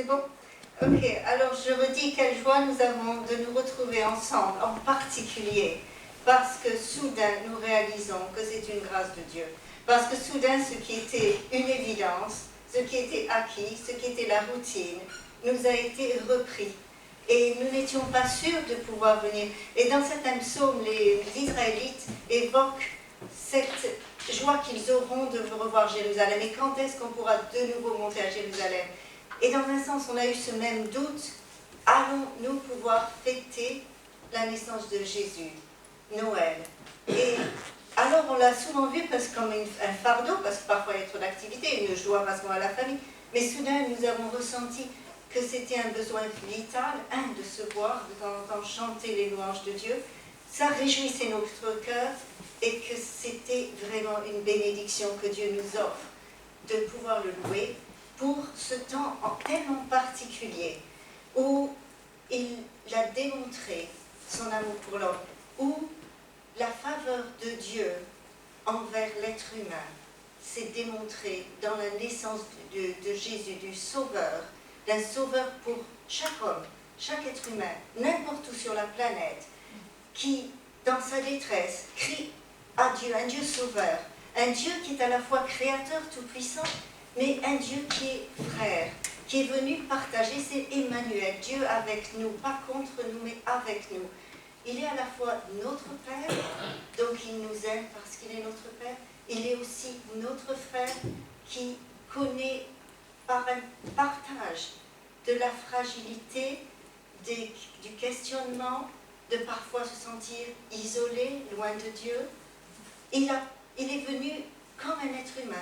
C'est bon? Ok, alors je redis quelle joie nous avons de nous retrouver ensemble, en particulier parce que soudain nous réalisons que c'est une grâce de Dieu. Parce que soudain ce qui était une évidence, ce qui était acquis, ce qui était la routine, nous a été repris. Et nous n'étions pas sûrs de pouvoir venir. Et dans certains psaumes, les Israélites évoquent cette joie qu'ils auront de revoir Jérusalem. Et quand est-ce qu'on pourra de nouveau monter à Jérusalem? Et dans un sens, on a eu ce même doute. Allons-nous pouvoir fêter la naissance de Jésus, Noël? Et alors on l'a souvent vu comme un fardeau, parce que parfois il y a trop d'activités, une joie parce qu'on a la famille. Mais soudain, nous avons ressenti que c'était un besoin vital, de se voir, de temps en temps chanter les louanges de Dieu. Ça réjouissait notre cœur et que c'était vraiment une bénédiction que Dieu nous offre de pouvoir le louer pour ce temps tellement particulier où il a démontré son amour pour l'homme, où la faveur de Dieu envers l'être humain s'est démontrée dans la naissance de Jésus, du Sauveur, d'un Sauveur pour chaque homme, chaque être humain, n'importe où sur la planète, qui, dans sa détresse, crie à Dieu, un Dieu Sauveur, un Dieu qui est à la fois Créateur tout-puissant, mais un Dieu qui est frère, qui est venu partager, c'est Emmanuel, Dieu avec nous, pas contre nous, mais avec nous. Il est à la fois notre Père, donc il nous aime parce qu'il est notre Père, il est aussi notre frère qui connaît par un partage de la fragilité, du questionnement, de parfois se sentir isolé, loin de Dieu. Il est venu comme un être humain,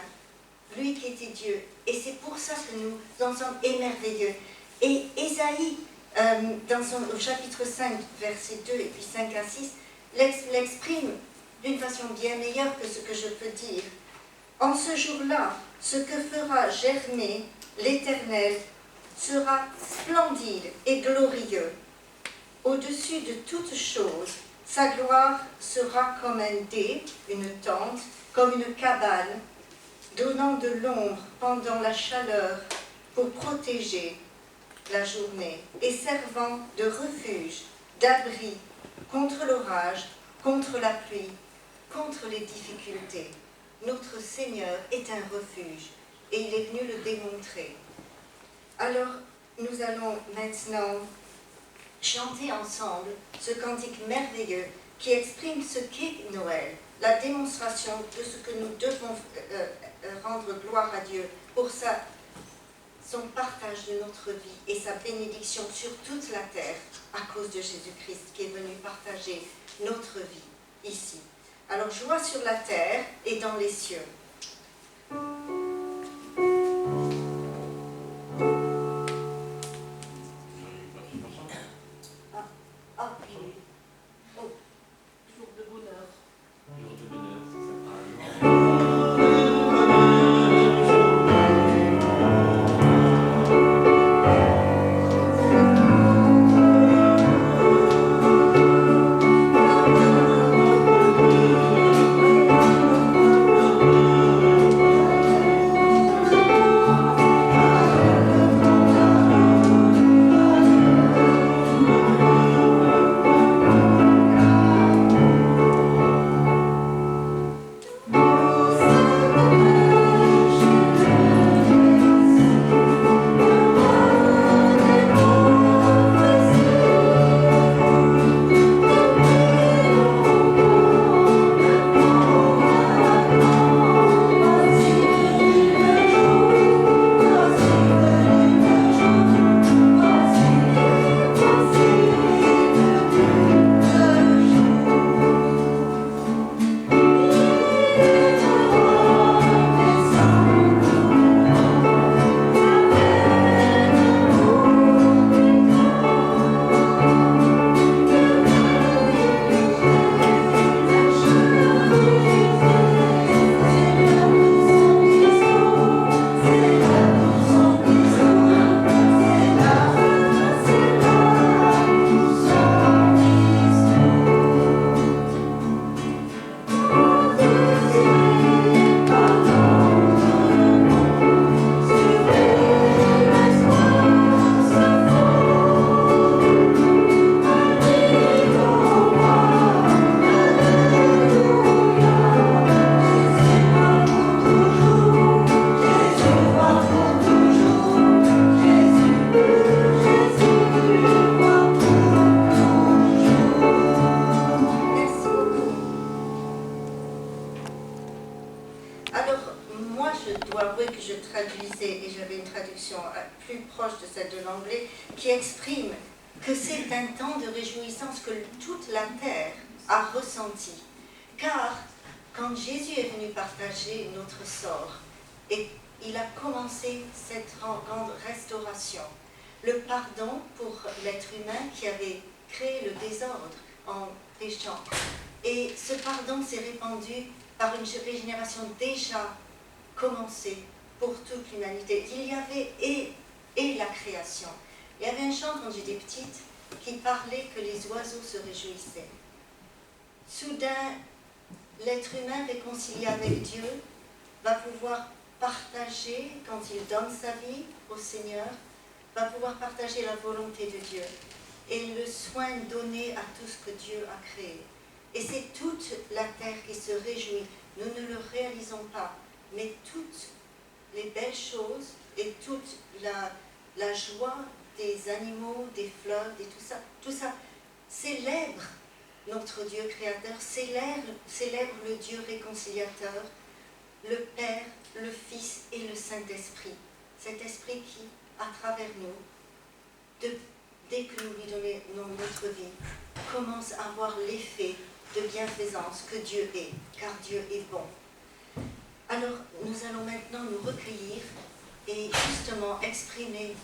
lui qui était Dieu. Et c'est pour ça que nous en sommes émerveilleux. Et Ésaïe, au chapitre 5, versets 2 et puis 5 à 6, l'exprime d'une façon bien meilleure que ce que je peux dire. En ce jour-là, ce que fera germer l'Éternel sera splendide et glorieux. Au-dessus de toutes choses, sa gloire sera comme un dais, une tente, comme une cabane, donnant de l'ombre pendant la chaleur pour protéger la journée et servant de refuge, d'abri contre l'orage, contre la pluie, contre les difficultés. Notre Seigneur est un refuge et il est venu le démontrer. Alors, nous allons maintenant chanter ensemble ce cantique merveilleux qui exprime ce qu'est Noël, la démonstration de ce que nous devons rendre gloire à Dieu pour son partage de notre vie et sa bénédiction sur toute la terre à cause de Jésus-Christ qui est venu partager notre vie ici. Alors, joie sur la terre et dans les cieux. traduction plus proche de celle de l'anglais qui exprime que c'est un temps de réjouissance que toute la terre a ressenti. Car quand Jésus est venu partager notre sort, et il a commencé cette grande restauration, le pardon pour l'être humain qui avait créé le désordre en péchant. Et ce pardon s'est répandu par une régénération déjà commencée pour toute l'humanité. Il y avait et la création. Il y avait un chant quand j'étais petite qui parlait que les oiseaux se réjouissaient. Soudain, l'être humain réconcilié avec Dieu va pouvoir partager, quand il donne sa vie au Seigneur, va pouvoir partager la volonté de Dieu et le soin donné à tout ce que Dieu a créé. Et c'est toute la terre qui se réjouit. Nous ne le réalisons pas, mais toutes les belles choses et toute la joie des animaux, des fleurs, et tout ça célèbre notre Dieu créateur, célèbre le Dieu réconciliateur, le Père, le Fils et le Saint-Esprit. Cet esprit qui, à travers nous, dès que nous lui donnons notre vie, commence à avoir l'effet de bienfaisance que Dieu est, car Dieu est bon. Alors, nous allons maintenant nous recueillir et justement exprimer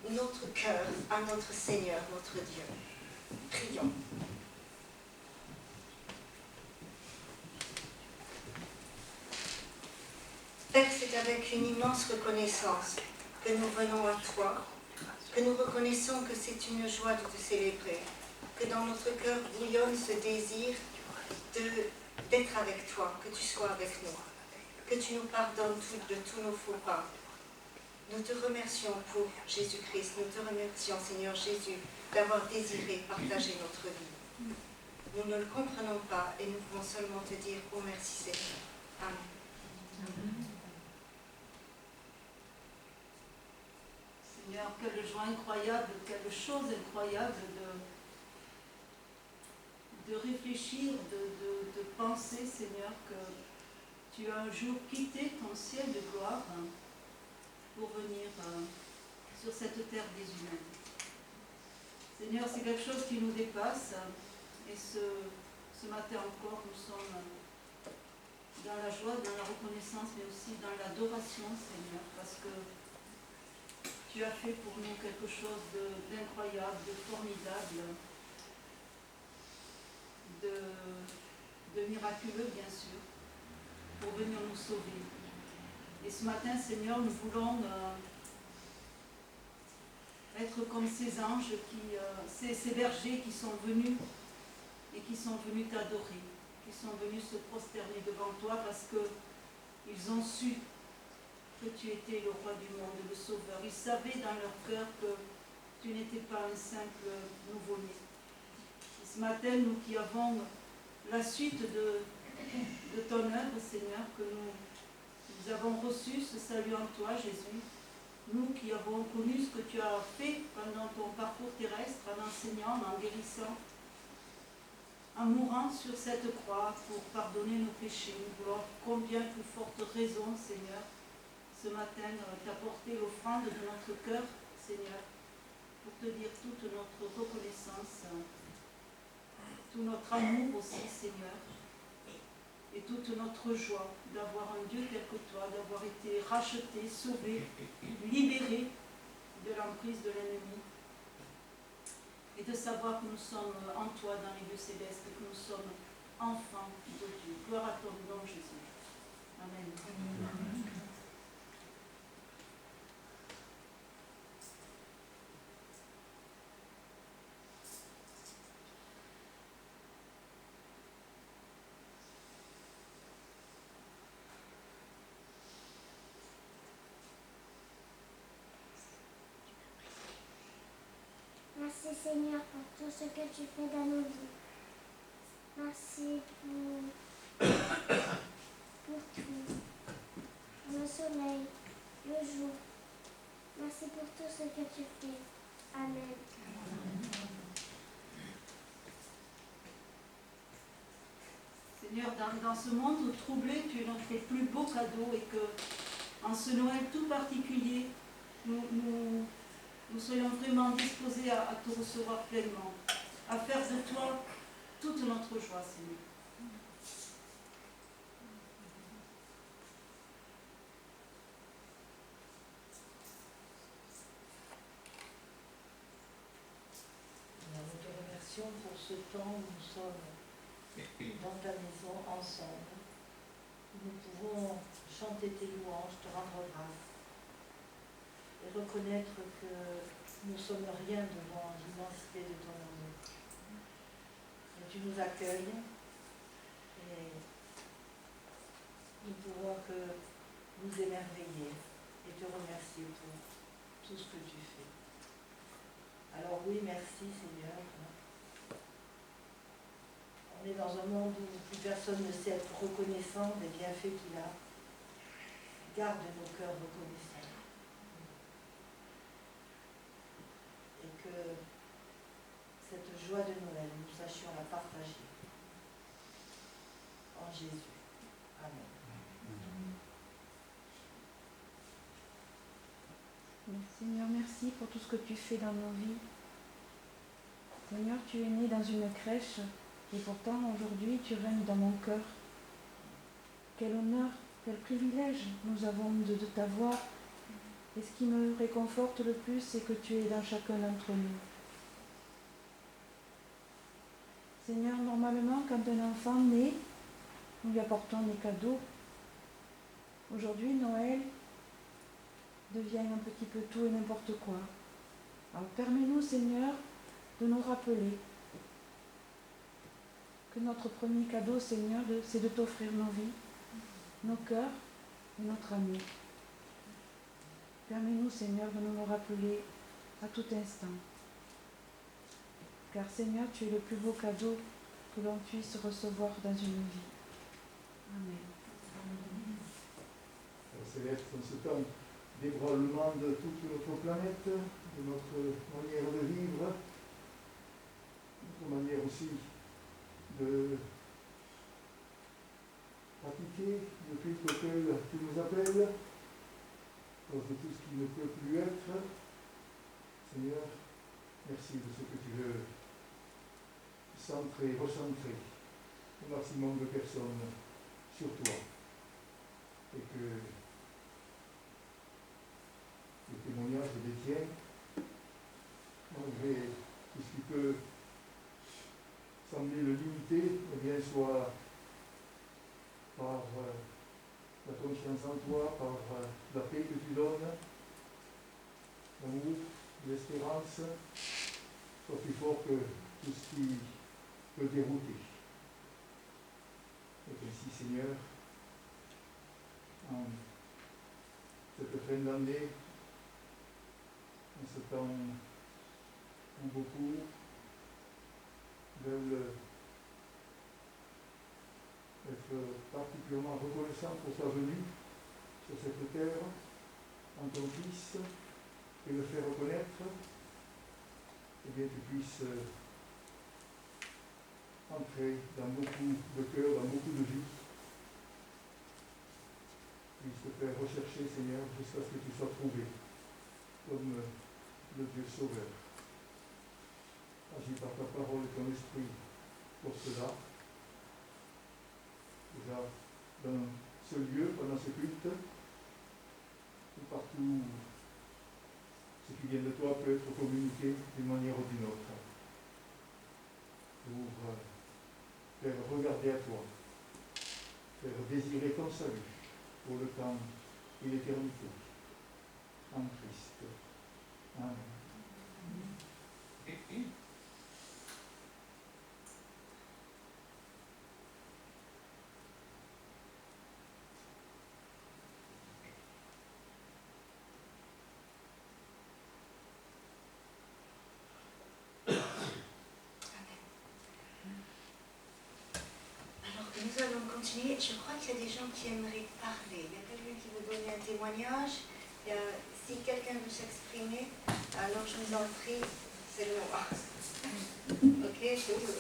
notre cœur à notre Seigneur, notre Dieu. Prions. Père, c'est avec une immense reconnaissance que nous venons à toi, que nous reconnaissons que c'est une joie de te célébrer, que dans notre cœur bouillonne ce désir d'être avec toi, que tu sois avec nous, que tu nous pardonnes de tous nos faux pas. Nous te remercions pour Jésus-Christ, nous te remercions, Seigneur Jésus, d'avoir désiré partager notre vie. Nous ne le comprenons pas et nous pouvons seulement te dire « Oh merci Seigneur ». Amen. Seigneur, quelle joie incroyable, quelle chose incroyable de réfléchir, de penser, Seigneur, que tu as un jour quitté ton ciel de gloire pour venir sur cette terre des humains. Seigneur, c'est quelque chose qui nous dépasse et ce matin encore, nous sommes dans la joie, dans la reconnaissance, mais aussi dans l'adoration, Seigneur, parce que tu as fait pour nous quelque chose d'incroyable, de formidable, de miraculeux, bien sûr, pour venir nous sauver. Et ce matin, Seigneur, nous voulons être comme ces anges, ces bergers qui sont venus et qui sont venus t'adorer, qui sont venus se prosterner devant toi parce qu'ils ont su que tu étais le roi du monde, le sauveur. Ils savaient dans leur cœur que tu n'étais pas un simple nouveau-né. Ce matin, nous qui avons la suite de ton œuvre, Seigneur, que nous avons reçu ce salut en toi, Jésus, nous qui avons connu ce que tu as fait pendant ton parcours terrestre, en enseignant, en guérissant, en mourant sur cette croix pour pardonner nos péchés, nous voulons combien plus forte raison, Seigneur, ce matin, t'apporter l'offrande de notre cœur, Seigneur, pour te dire toute notre reconnaissance, tout notre amour aussi, Seigneur, et toute notre joie d'avoir un Dieu tel que toi, d'avoir été racheté, sauvé, libéré de l'emprise de l'ennemi, et de savoir que nous sommes en toi dans les lieux célestes, que nous sommes enfants de Dieu. Gloire à ton nom, Jésus. Amen. Amen. Merci Seigneur pour tout ce que tu fais dans nos vies. Merci pour tout. Le soleil, le jour. Merci pour tout ce que tu fais. Amen. Seigneur, dans ce monde troublé, tu es notre plus beau cadeau et que en ce Noël tout particulier, nous soyons vraiment disposés à te recevoir pleinement, à faire de toi toute notre joie, Seigneur. Nous te remercions pour ce temps où nous sommes dans ta maison ensemble. Nous pouvons chanter tes louanges, te rendre grâce et reconnaître que nous ne sommes rien devant l'immensité de ton amour. Et tu nous accueilles et nous pouvons que nous émerveiller et te remercier pour tout ce que tu fais. Alors oui, merci Seigneur. On est dans un monde où plus personne ne sait être reconnaissant des bienfaits qu'il a. Garde nos cœurs reconnaissants. Et que cette joie de Noël, nous sachions la partager. En Jésus. Amen. Seigneur, merci pour tout ce que tu fais dans nos vies. Seigneur, tu es né dans une crèche et pourtant aujourd'hui tu règnes dans mon cœur. Quel honneur, quel privilège nous avons de t'avoir. Et ce qui me réconforte le plus, c'est que tu es dans chacun d'entre nous. Seigneur, normalement, quand un enfant naît, nous lui apportons des cadeaux. Aujourd'hui, Noël devient un petit peu tout et n'importe quoi. Alors permets-nous, Seigneur, de nous rappeler que notre premier cadeau, Seigneur, c'est de t'offrir nos vies, nos cœurs et notre amour. Permets-nous, Seigneur, de nous rappeler à tout instant. Car, Seigneur, tu es le plus beau cadeau que l'on puisse recevoir dans une vie. Amen. Céleste, en ce temps d'ébranlement de toute notre planète, de notre manière de vivre, notre manière aussi de pratiquer le culte auquel tu nous appelles, à cause de tout ce qui ne peut plus être. Seigneur, merci de ce que tu veux centrer, recentrer au maximum de personnes sur toi. Et que le témoignage des tiens, malgré tout ce qui peut sembler le limiter, eh bien, soit par la confiance en toi, par la paix que tu donnes, l'amour, l'espérance, soit plus fort que tout ce qui peut dérouter. Et ainsi, Seigneur, en cette fin d'année, en ce temps où beaucoup veulent être particulièrement reconnaissants pour ta venue sur cette terre, en ton Fils, et le faire reconnaître, et bien tu puisses entrer dans beaucoup de cœurs, dans beaucoup de vies, puisse te faire rechercher, Seigneur, jusqu'à ce que tu sois trouvé comme le Dieu Sauveur. Agis par ta parole et ton esprit pour cela. Déjà dans ce lieu, pendant ce culte, ou partout ce qui vient de toi peut être communiqué d'une manière ou d'une autre. Pour faire regarder à toi, faire désirer ton salut pour le temps et l'éternité. En Christ. Amen. Nous allons continuer. Je crois qu'il y a des gens qui aimeraient parler. Il y a quelqu'un qui veut donner un témoignage. Si quelqu'un veut s'exprimer, alors je vous en prie, c'est le moment. Ok, c'est vous.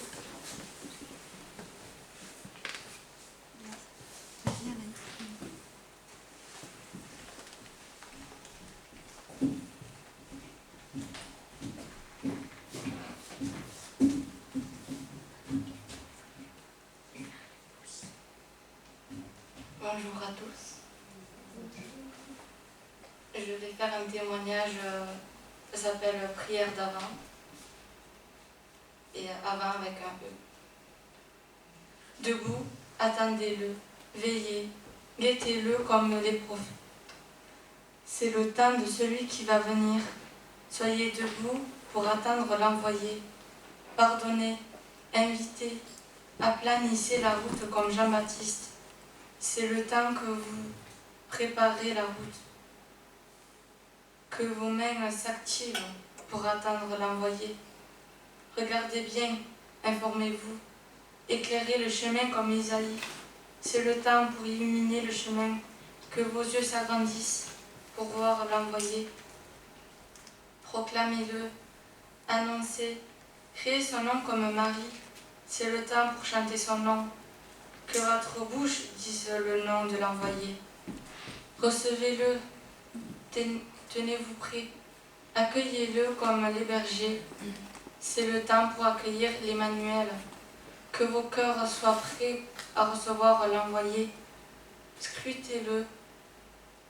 faire un témoignage, ça s'appelle Prière d'avant. Et avant avec un E. Debout, attendez-le, veillez, guettez-le comme les prophètes. C'est le temps de celui qui va venir. Soyez debout pour attendre l'envoyé. Pardonnez, invitez, aplanissez la route comme Jean-Baptiste. C'est le temps que vous préparez la route. Que vos mains s'activent pour attendre l'envoyé. Regardez bien, informez-vous, éclairez le chemin comme Isaïe. C'est le temps pour illuminer le chemin, que vos yeux s'agrandissent pour voir l'envoyé. Proclamez-le, annoncez, criez son nom comme Marie. C'est le temps pour chanter son nom, que votre bouche dise le nom de l'envoyé. Recevez-le, tenez-vous prêt, accueillez-le comme les bergers. C'est le temps pour accueillir l'Emmanuel. Que vos cœurs soient prêts à recevoir l'envoyé. Scrutez-le.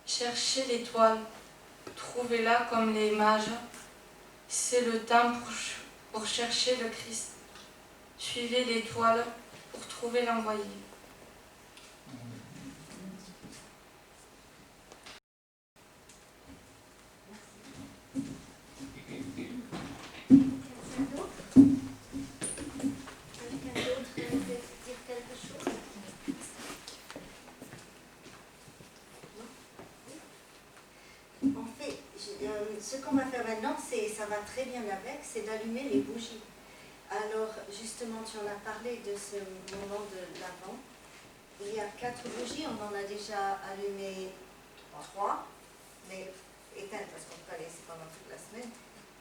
Cherchez l'étoile. Trouvez-la comme les mages. C'est le temps pour chercher le Christ. Suivez l'étoile pour trouver l'envoyé. Ce qu'on va faire maintenant, ça va très bien avec, c'est d'allumer les bougies. Alors, justement, tu en as parlé de ce moment de l'Avent. Il y a 4 bougies, on en a déjà allumé 3, mais éteintes parce qu'on peut pas laisser pendant toute la semaine.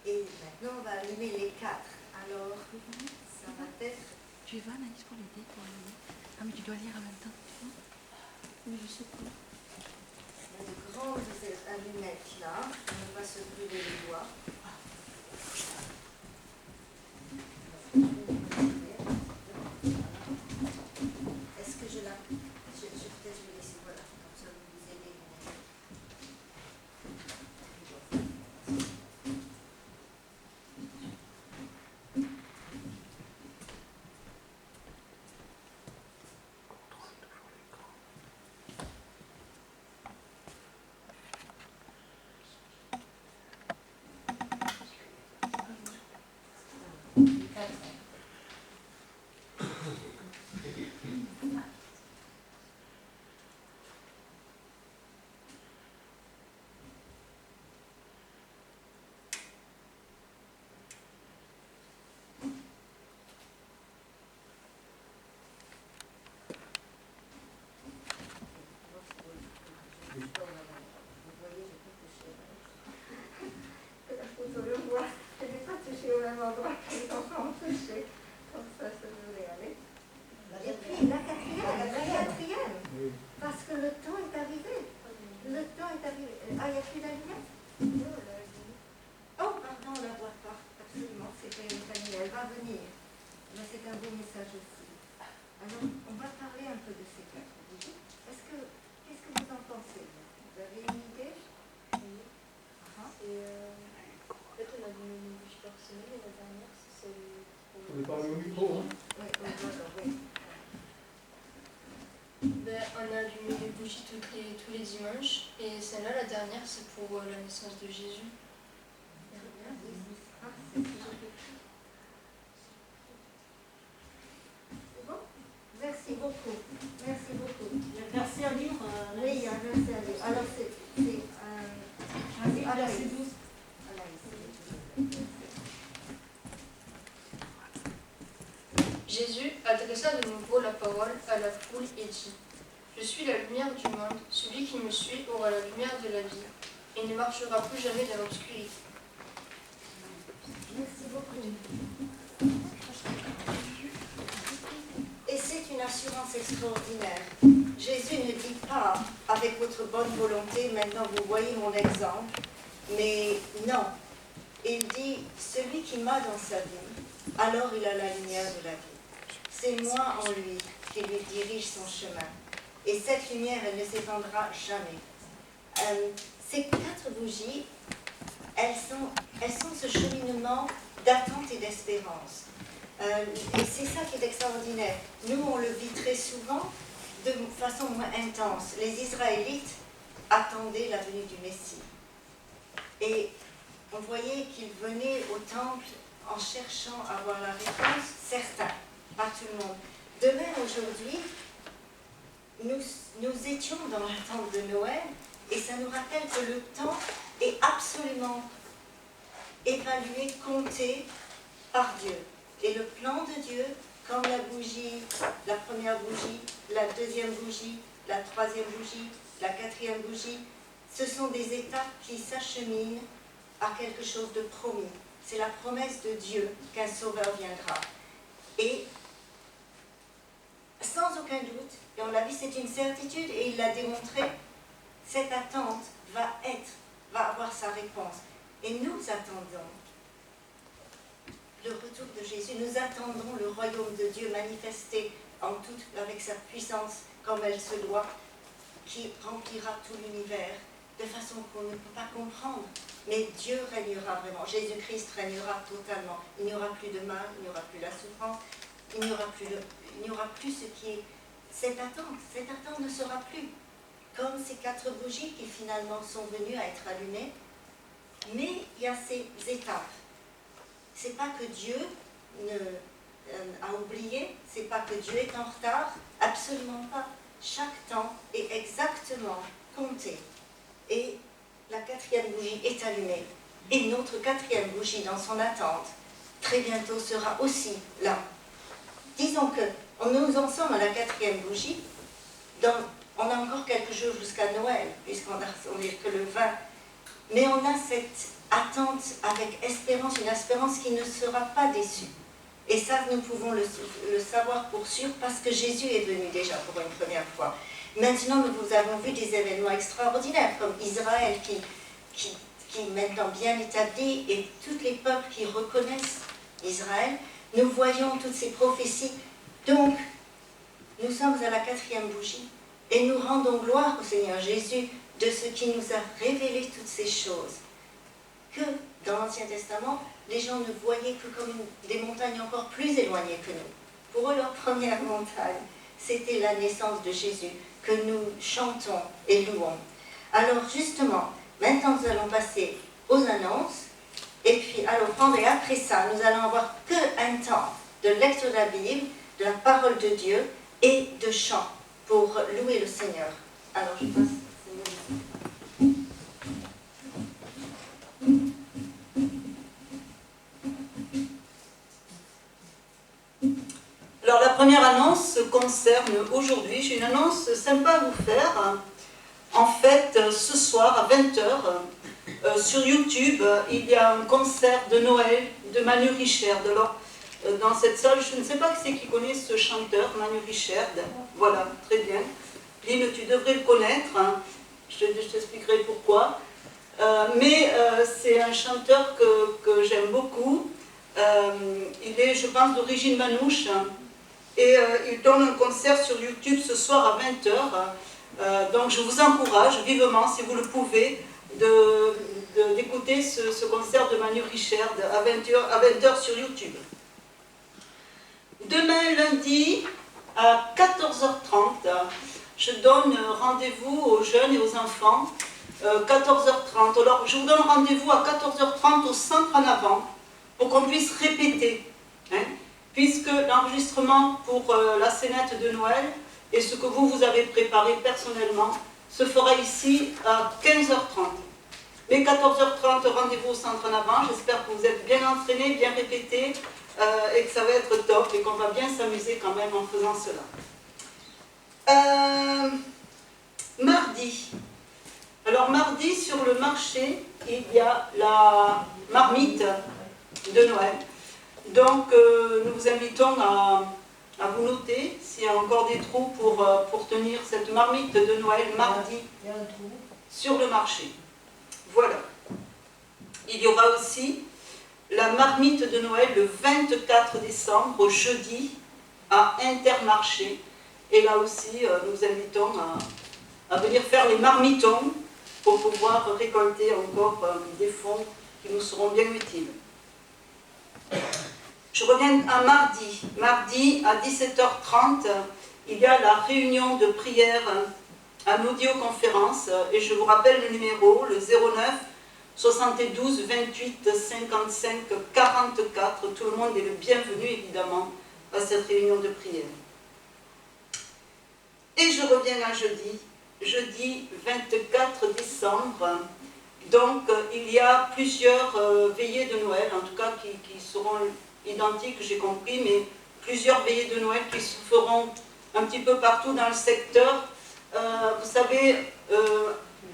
Et maintenant, on va allumer les 4. Alors, ça va être... Tu vas, Anaïs, pour l'aider pour allumer. Ah, mais tu dois lire en même temps. Mais je sais pas. De grandes allumettes là, on ne va pas se brûler les doigts. Est-ce que je la... peut-être je vais laisser, voilà, comme ça vous vous aidez. Au même endroit que les enfants ont touché. Comme ça devrait aller. Et puis la quatrième, oui. Parce que le temps est arrivé. Le temps est arrivé. Ah, il n'y a plus d'allumette? Oh, pardon, on ne la voit pas. Absolument, c'est pas une famille. Elle va venir. Mais c'est un beau message aussi. Alors, on va parler un peu de ces 4 bougies. Qu'est-ce que vous en pensez? Vous avez une idée? Oui. En fait, on a donné une bougie par semaine et la dernière, c'est celle pour... On est parlé au micro, hein? Oui, voilà, oui. Ben, on a allumé les bougies tous les dimanches et celle-là, la dernière, c'est pour la naissance de Jésus. C'est bon? Merci beaucoup. Merci beaucoup. Merci à lire. Oui, il y a un verset à lire. Alors, c'est verset 12. Jésus adressa de nouveau la parole à la foule et dit : Je suis la lumière du monde. Celui qui me suit aura la lumière de la vie et ne marchera plus jamais dans l'obscurité. Merci beaucoup. Et c'est une assurance extraordinaire. Jésus ne dit pas, avec votre bonne volonté, maintenant vous voyez mon exemple, mais non. Il dit, celui qui m'a dans sa vie, alors il a la lumière de la vie. C'est moi en lui qui lui dirige son chemin. Et cette lumière, elle ne s'éteindra jamais. ces 4 bougies, elles sont ce cheminement d'attente et d'espérance. Et c'est ça qui est extraordinaire. Nous, on le vit très souvent de façon moins intense. Les Israélites attendaient la venue du Messie. Et on voyait qu'ils venaient au temple en cherchant à avoir la réponse, certains, pas tout le monde. Demain, aujourd'hui, nous étions dans l'attente de Noël, et ça nous rappelle que le temps est absolument évalué, compté par Dieu. Et le plan de Dieu, comme la bougie, la première bougie, la deuxième bougie, la troisième bougie, la quatrième bougie, ce sont des étapes qui s'acheminent à quelque chose de promis. C'est la promesse de Dieu qu'un sauveur viendra. Et sans aucun doute, et on l'a vu, c'est une certitude, et il l'a démontré, cette attente va avoir sa réponse. Et nous attendons le retour de Jésus, nous attendons le royaume de Dieu manifesté en tout, avec sa puissance comme elle se doit, qui remplira tout l'univers de façon qu'on ne peut pas comprendre. Mais Dieu régnera vraiment, Jésus-Christ régnera totalement. Il n'y aura plus de mal, il n'y aura plus la souffrance, il n'y aura plus ce qui est cette attente ne sera plus. Comme ces 4 bougies qui finalement sont venues à être allumées, mais il y a ces étapes. C'est pas que Dieu a oublié, c'est pas que Dieu est en retard, absolument pas. Chaque temps est exactement compté. Et la 4e bougie est allumée. Et notre 4e bougie, dans son attente, très bientôt sera aussi là. Disons que nous en sommes à la 4e bougie, on a encore quelques jours jusqu'à Noël, puisqu'on n'est que le 20. Mais on a cette attente avec espérance, une espérance qui ne sera pas déçue. Et ça, nous pouvons le savoir pour sûr, parce que Jésus est venu déjà pour une première fois. Maintenant, nous avons vu des événements extraordinaires, comme Israël qui est maintenant bien établi, et tous les peuples qui reconnaissent Israël. Nous voyons toutes ces prophéties. Donc, nous sommes à la 4e bougie, et nous rendons gloire au Seigneur Jésus de ce qui nous a révélé toutes ces choses. Que dans l'Ancien Testament, les gens ne voyaient que comme des montagnes encore plus éloignées que nous. Pour eux, leur première montagne, c'était la naissance de Jésus, que nous chantons et louons. Alors justement, maintenant nous allons passer aux annonces, et puis et après ça, nous allons avoir qu'un temps de lecture de la Bible, de la parole de Dieu et de chant pour louer le Seigneur. Alors je passe. Alors la première annonce concerne aujourd'hui, j'ai une annonce sympa à vous faire. En fait, ce soir à 20h, sur YouTube, il y a un concert de Noël de Manu Richard. Alors, dans cette salle, je ne sais pas qui c'est qui connaît ce chanteur, Manu Richard. Voilà, très bien. Lynn, tu devrais le connaître, hein. Je t'expliquerai pourquoi. Mais c'est un chanteur que j'aime beaucoup. Il est, je pense, d'origine manouche. Et il donne un concert sur YouTube ce soir à 20h. Donc je vous encourage vivement, si vous le pouvez, d'écouter ce concert de Manu Richard à 20h sur YouTube. Demain, lundi, à 14h30, je donne rendez-vous aux jeunes et aux enfants. 14h30. Alors, je vous donne rendez-vous à 14h30 au centre en avant pour qu'on puisse répéter. Hein, puisque l'enregistrement pour la scénette de Noël et ce que vous avez préparé personnellement se fera ici à 15h30. Mais 14h30, rendez-vous au centre en avant. J'espère que vous êtes bien entraînés, bien répétés et que ça va être top et qu'on va bien s'amuser quand même en faisant cela. Mardi. Alors mardi, sur le marché, il y a la marmite de Noël. Donc nous vous invitons à vous noter s'il y a encore des trous pour tenir cette marmite de Noël mardi sur le marché. Voilà. Il y aura aussi la marmite de Noël le 24 décembre, jeudi, à Intermarché. Et là aussi, nous invitons à venir faire les marmitons pour pouvoir récolter encore des fonds qui nous seront bien utiles. Je reviens à mardi. Mardi à 17h30, il y a la réunion de prière en audioconférence et je vous rappelle le numéro, le 09 72 28 55 44. Tout le monde est le bienvenu évidemment à cette réunion de prière. Et je reviens à jeudi 24 décembre. Donc il y a plusieurs veillées de Noël, en tout cas qui seront identiques, j'ai compris, mais plusieurs veillées de Noël qui se feront un petit peu partout dans le secteur. Vous savez,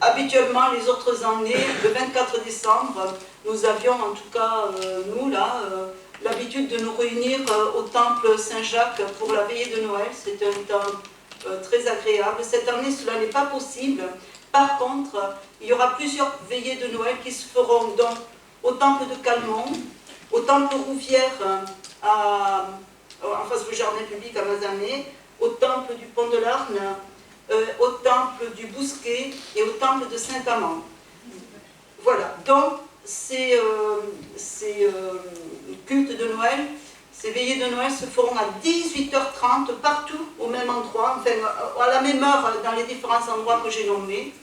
habituellement les autres années, le 24 décembre, nous avions en tout cas, nous là, l'habitude de nous réunir au temple Saint-Jacques pour la veillée de Noël. C'était un temps très agréable. Cette année, cela n'est pas possible. Par contre, il y aura plusieurs veillées de Noël qui se feront donc au temple de Calmont, au temple Rouvière en face du jardin public à Mazamet, au temple du Pont de l'Arne, au temple du Bousquet et au temple de Saint-Amand. Voilà, donc ces cultes de Noël, ces veillées de Noël se feront à 18h30 partout au même endroit, enfin à la même heure dans les différents endroits que j'ai nommés.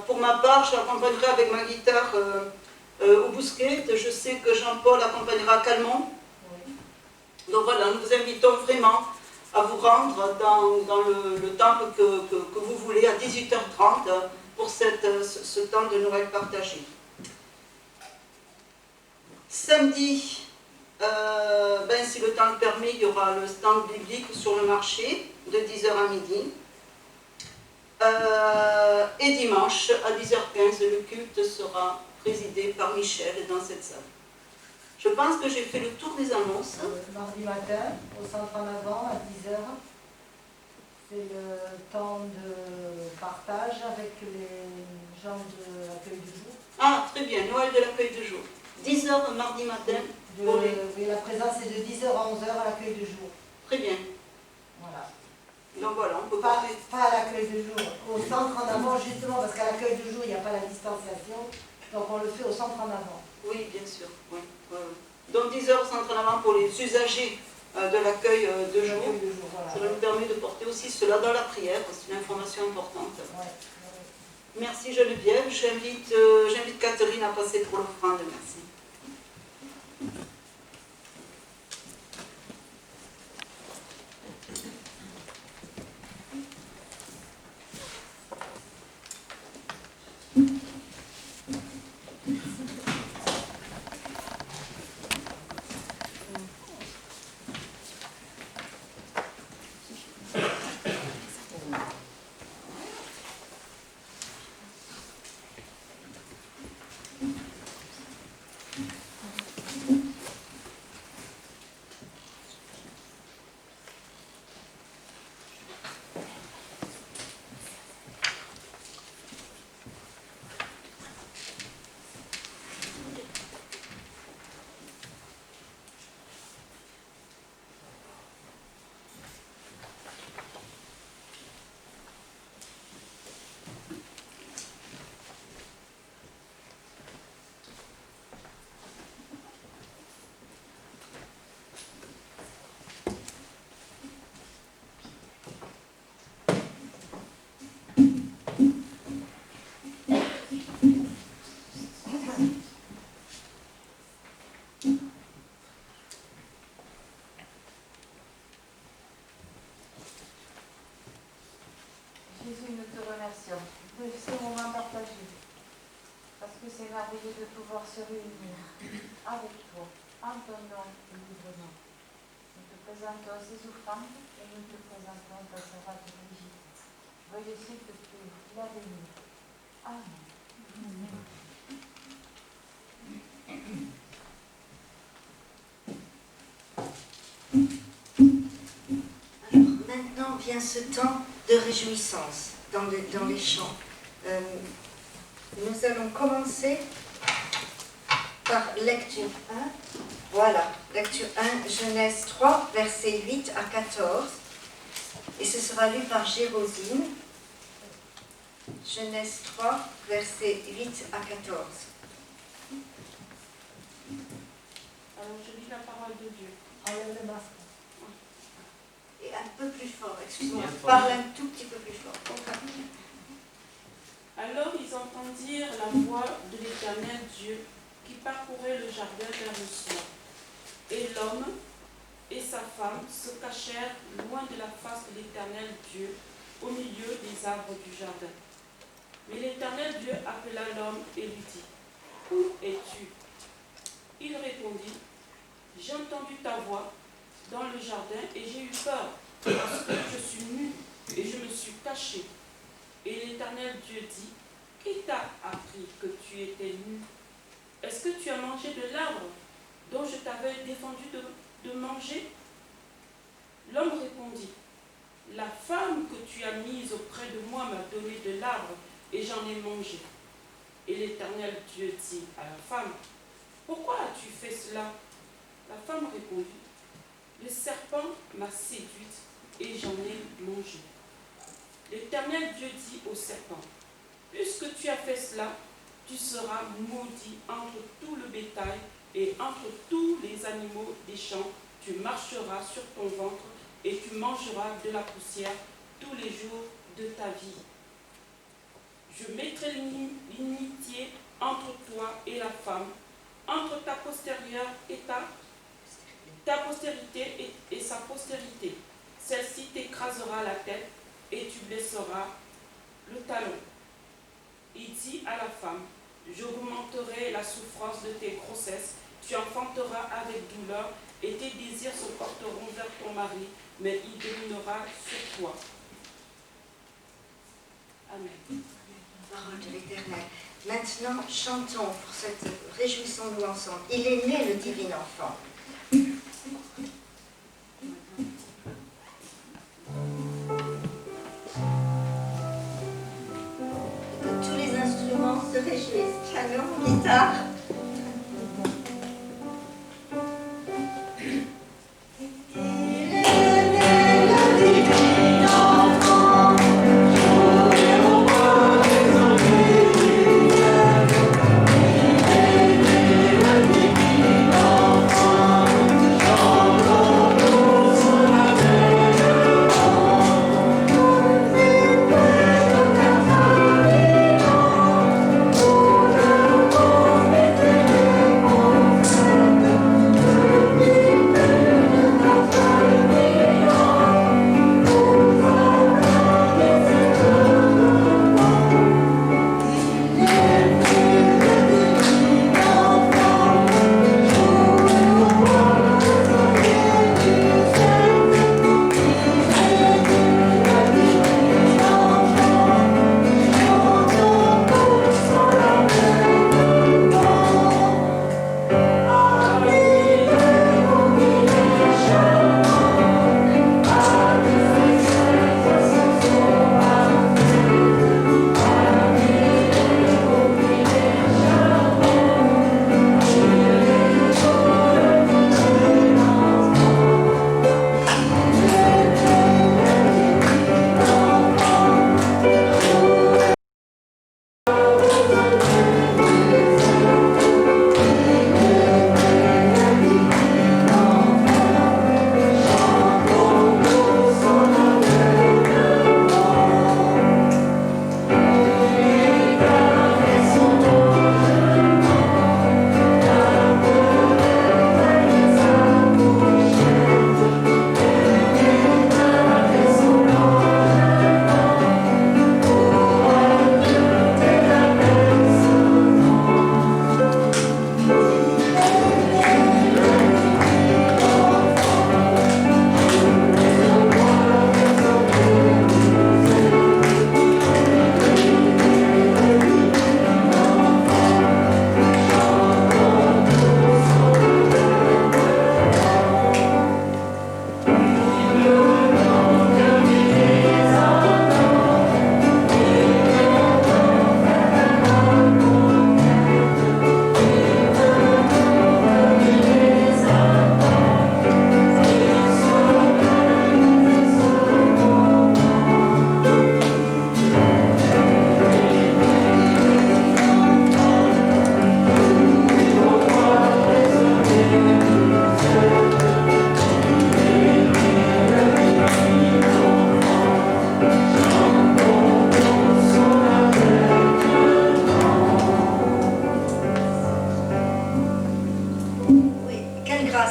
Pour ma part, j'accompagnerai avec ma guitare au Bousquet. Je sais que Jean-Paul accompagnera Calmont. Donc voilà, nous vous invitons vraiment à vous rendre dans le temple que vous voulez à 18h30 pour ce temps de Noël partagé. Samedi, si le temps le permet, il y aura le stand biblique sur le marché de 10h à midi. Et dimanche à 10h15, le culte sera présidé par Michel dans cette salle. Je pense que j'ai fait le tour des annonces. Mardi matin, au centre en avant, à 10h, c'est le temps de partage avec les gens de l'accueil du jour. Ah, très bien, Noël de l'accueil du jour. 10h mardi matin. La présence est de 10h à 11h à l'accueil du jour. Très bien. Voilà. Donc voilà, on peut pas à l'accueil du jour, au centre en avant, justement, parce qu'à l'accueil du jour, il n'y a pas la distanciation, donc on le fait au centre en avant. Oui, bien sûr. Oui. Donc 10h au centre en avant pour les usagers de l'accueil de jour. Voilà. Ça nous permet de porter aussi cela dans la prière, c'est une information importante. Ouais. Merci Geneviève. J'invite Catherine à passer pour l'offrande. Merci. Jésus, nous te remercions de ce moment partagé, parce que c'est merveilleux de pouvoir se réunir avec toi, en ton nom et librement. Nous te présentons ces offrandes et nous te présentons ta servante Brigitte. Veuillez s'il te plaît la bénir. Amen. Alors maintenant vient ce temps de réjouissance dans les chants. Nous allons commencer par lecture 1. Voilà, lecture 1, Genèse 3, versets 8 à 14. Et ce sera lu par Gérosine. Genèse 3, versets 8 à 14. Alors je lis la parole de Dieu. Enlève le masque. Et un peu plus fort, excuse-moi, parle un tout petit peu plus fort. Alors ils entendirent la voix de l'Éternel Dieu qui parcourait le jardin vers le soir. Et l'homme et sa femme se cachèrent loin de la face de l'Éternel Dieu, au milieu des arbres du jardin. Mais l'Éternel Dieu appela l'homme et lui dit, « Où es-tu » Il répondit, « J'ai entendu ta voix dans le jardin et j'ai eu peur, parce que je suis nu et je me suis caché. » Et l'Éternel Dieu dit, « Qui t'a appris que tu étais nu? Est-ce que tu as mangé de l'arbre dont je t'avais défendu de manger ?» L'homme répondit, « La femme que tu as mise auprès de moi m'a donné de l'arbre et j'en ai mangé. » Et l'Éternel Dieu dit à la femme, « Pourquoi as-tu fait cela ?» La femme répondit, « Le serpent m'a séduite et j'en ai mangé. » L'Éternel Dieu dit au serpent, « Puisque tu as fait cela, tu seras maudit entre tout le bétail et entre tous les animaux des champs. Tu marcheras sur ton ventre et tu mangeras de la poussière tous les jours de ta vie. Je mettrai l'inimitié entre toi et la femme, entre ta postérieure et ta postérité et sa postérité. Celle-ci t'écrasera la tête et tu blesseras le talon. » Il dit à la femme, « J'augmenterai la souffrance de tes grossesses, tu enfanteras avec douleur et tes désirs se porteront vers ton mari, mais il dominera sur toi. » Amen. Parole de l'Éternel. Maintenant, chantons pour cette réjouissons-nous ensemble. Il est né le divin enfant. Que tous les instruments se réjouissent. Piano, guitare. Thank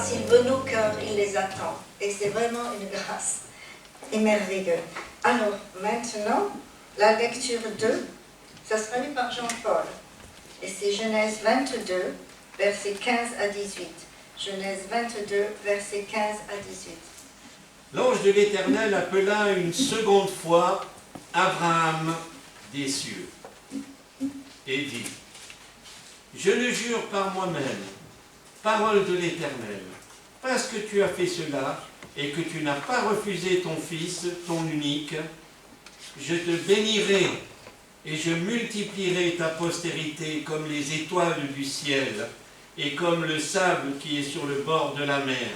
grâce, il veut nos cœurs, il les attend. Et c'est vraiment une grâce. Et merveilleux. Alors, maintenant, la lecture 2, ça sera lu par Jean-Paul. Et c'est Genèse 22, versets 15 à 18. Genèse 22, versets 15 à 18. L'ange de l'Éternel appela une seconde fois Abraham des cieux et dit, « Je le jure par moi-même, parole de l'Éternel, parce que tu as fait cela et que tu n'as pas refusé ton fils, ton unique, je te bénirai et je multiplierai ta postérité comme les étoiles du ciel et comme le sable qui est sur le bord de la mer.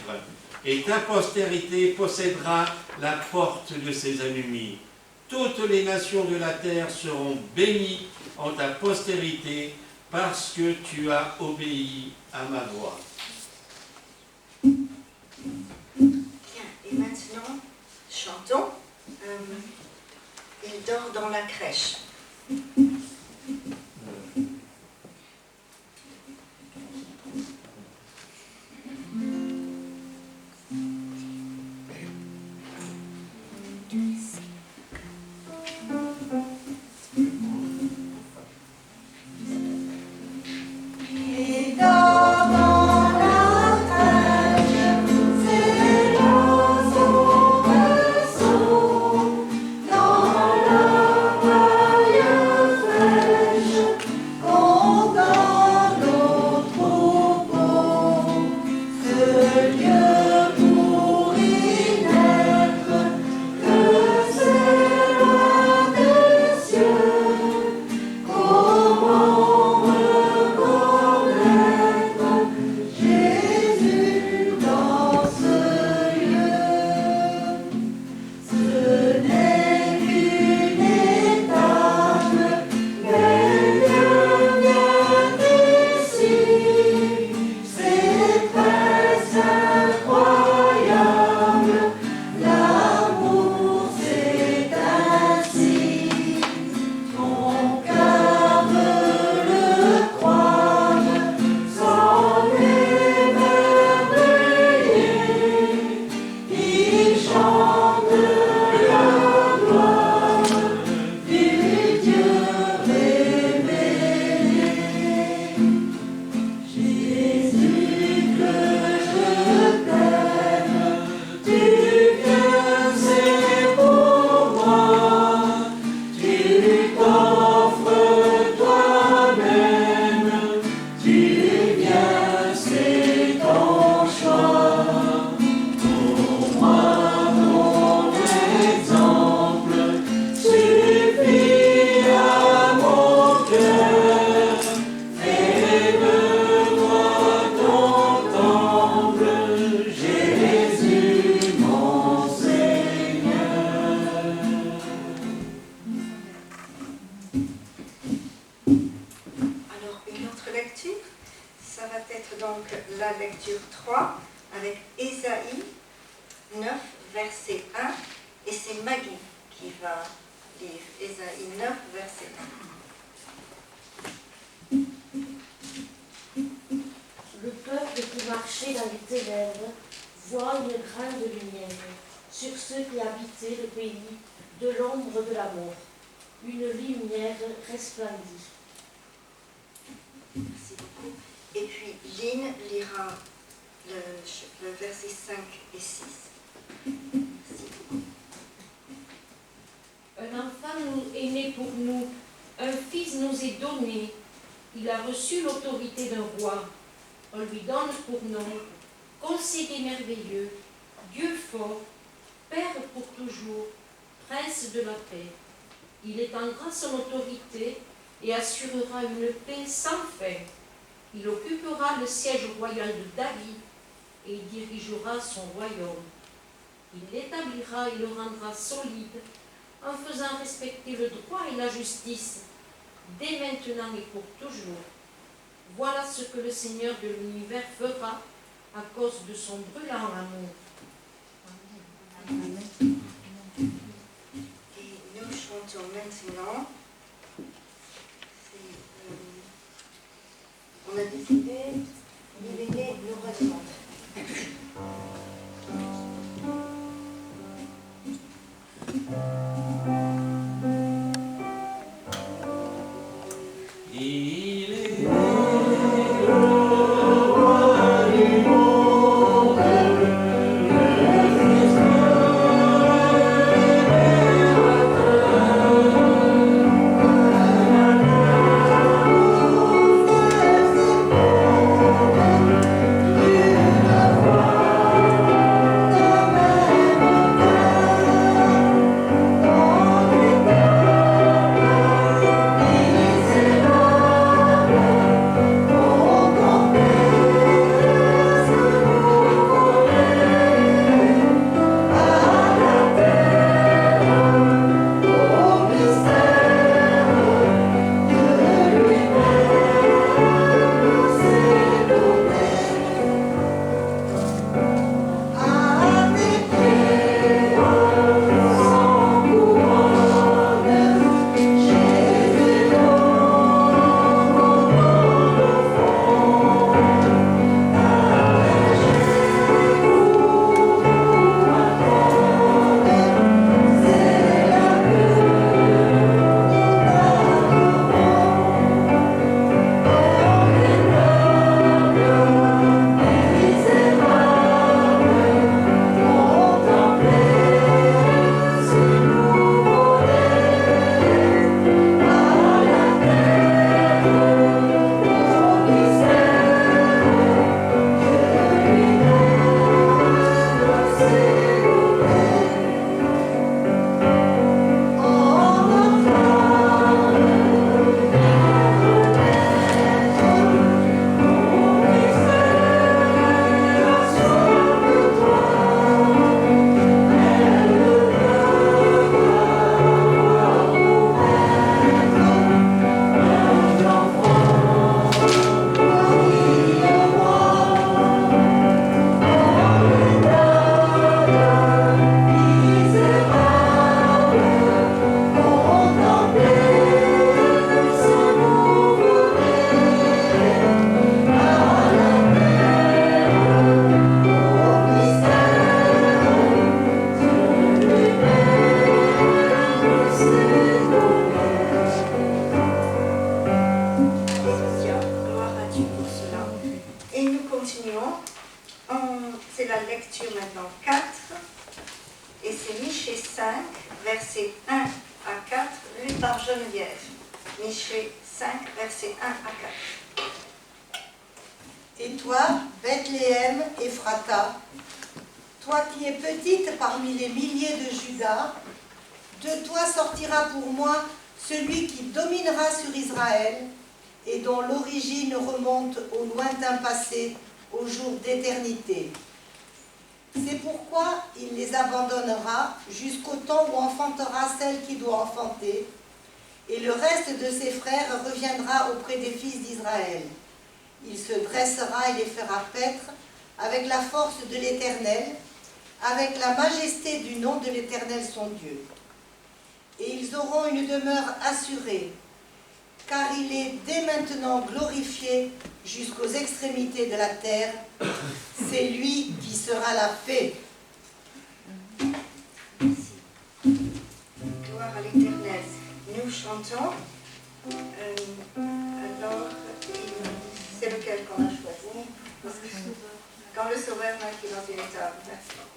Et ta postérité possédera la porte de ses ennemis. Toutes les nations de la terre seront bénies en ta postérité parce que tu as obéi à ma voix. » Bien, et maintenant, chantons. Il dort dans la crèche. Merci beaucoup. Et puis, Lynn lira le verset 5 et 6. Merci beaucoup. Un enfant est né pour nous, un fils nous est donné. Il a reçu l'autorité d'un roi. On lui donne pour nom conseiller merveilleux, Dieu fort, Père pour toujours, Prince de la paix. Il étendra son autorité et assurera une paix sans fin. Il occupera le siège royal de David et il dirigera son royaume. Il l'établira et le rendra solide en faisant respecter le droit et la justice, dès maintenant et pour toujours. Voilà ce que le Seigneur de l'univers fera à cause de son brûlant amour. Amen. Et nous chantons maintenant. On a décidé, l'éveillé nous redemande. C'est la lecture maintenant 4, et c'est Michée 5, versets 1 à 4, lu par Geneviève. Michée 5, versets 1 à 4. Et toi, Bethléem Ephrata, toi qui es petite parmi les milliers de Juda, de toi sortira pour moi celui qui dominera sur Israël et dont l'origine remonte au lointain passé, au jour d'éternité. C'est pourquoi il les abandonnera jusqu'au temps où enfantera celle qui doit enfanter, et le reste de ses frères reviendra auprès des fils d'Israël. Il se dressera et les fera paître avec la force de l'Éternel, avec la majesté du nom de l'Éternel son Dieu. Et ils auront une demeure assurée, car il est dès maintenant glorifié jusqu'aux extrémités de la terre. C'est lui qui sera la paix. Merci. Gloire à l'Éternel. Nous chantons. Alors, c'est lequel qu'on a choisi? Quand le Sauveur naquit dans une étable. Merci beaucoup.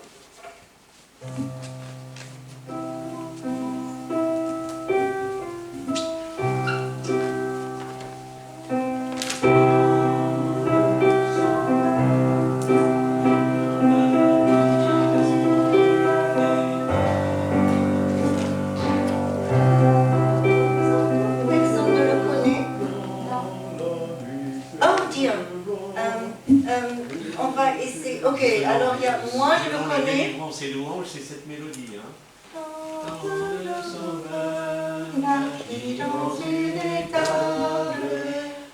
On va essayer. Ok, alors il y a moi je le connais. C'est louange, c'est cette mélodie. Hein. Dans le Sauveur naquit dans une étable,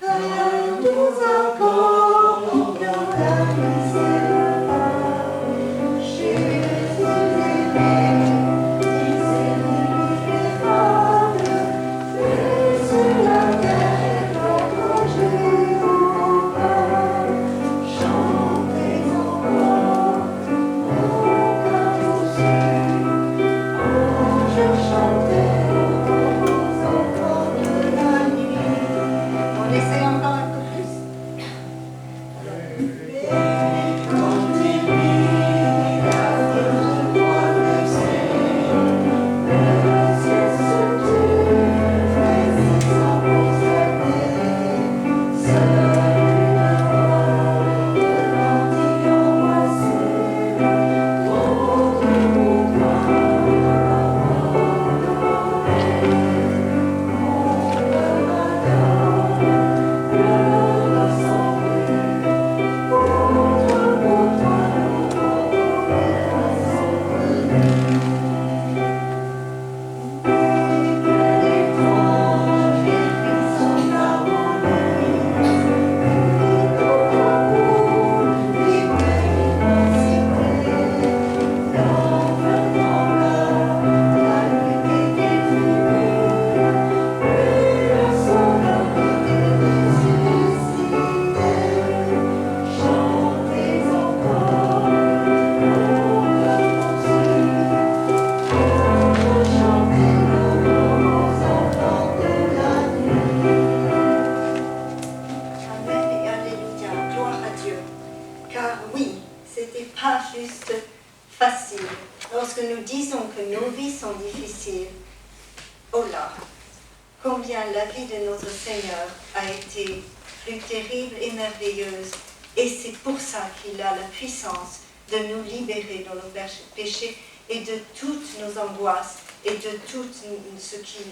un doux accord de la misère. Jésus aimé, il s'est libérable, fait sur la terre notre Jéhovah. Chantez encore, aucun aussi, anges chantez aux enfants de la nuit. On essaie encore un peu plus. Quand il vit la Vierge blessée, le ciel se tut, mais ils sont concernés. Seul une voix retentit angoissée, trop de pouvoir combien la vie de notre Seigneur a été plus terrible et merveilleuse. Et c'est pour ça qu'il a la puissance de nous libérer de nos péchés et de toutes nos angoisses et de tout ce qui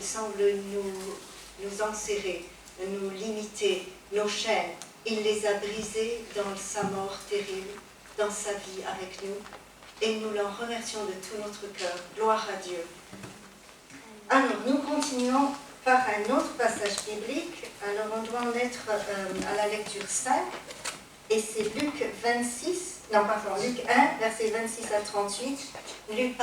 semble nous enserrer, nous limiter, nos chaînes. Il les a brisées dans sa mort terrible, dans sa vie avec nous. Et nous l'en remercions de tout notre cœur. Gloire à Dieu. Alors, nous continuons par un autre passage biblique. Alors, on doit en être à la lecture 5. Et c'est Luc 1, versets 26 à 38, lu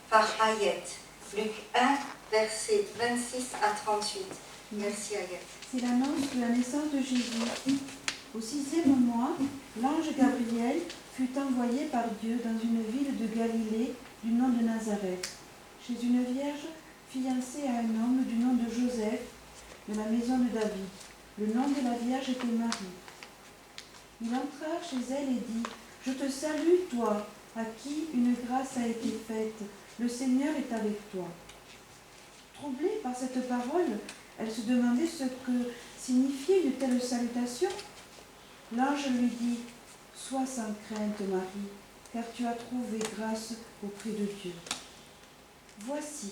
par Ayette. Luc 1, versets 26 à 38. Merci Ayette. C'est l'annonce de la naissance de Jésus. Au 6e mois, l'ange Gabriel fut envoyé par Dieu dans une ville de Galilée du nom de Nazareth, chez une vierge fiancée à un homme du nom de Joseph, de la maison de David. Le nom de la vierge était Marie. Il entra chez elle et dit, « Je te salue, toi, à qui une grâce a été faite. Le Seigneur est avec toi. » Troublée par cette parole, elle se demandait ce que signifiait une telle salutation. L'ange lui dit, « Sois sans crainte, Marie, car tu as trouvé grâce auprès de Dieu. Voici,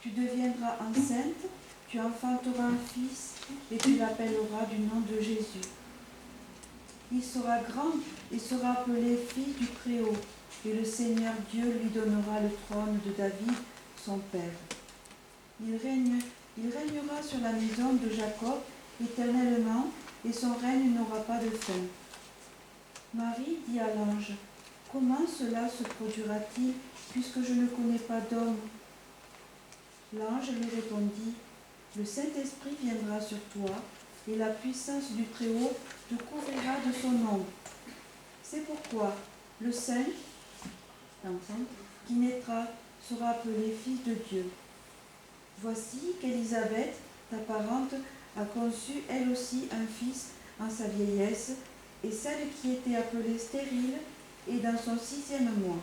tu deviendras enceinte, tu enfanteras un fils, et tu l'appelleras du nom de Jésus. Il sera grand et sera appelé Fils du Très-Haut, et le Seigneur Dieu lui donnera le trône de David, son père. Il régnera sur la maison de Jacob éternellement, et son règne n'aura pas de fin. » Marie dit à l'ange, « Comment cela se produira-t-il, puisque je ne connais pas d'homme ?» L'ange lui répondit, « Le Saint-Esprit viendra sur toi, et la puissance du Très-Haut te couvrira de son ombre. C'est pourquoi le Saint, l'enfant, qui naîtra, sera appelé Fils de Dieu. Voici qu'Élisabeth, ta parente, a conçu elle aussi un fils en sa vieillesse, et celle qui était appelée stérile est dans son 6e mois,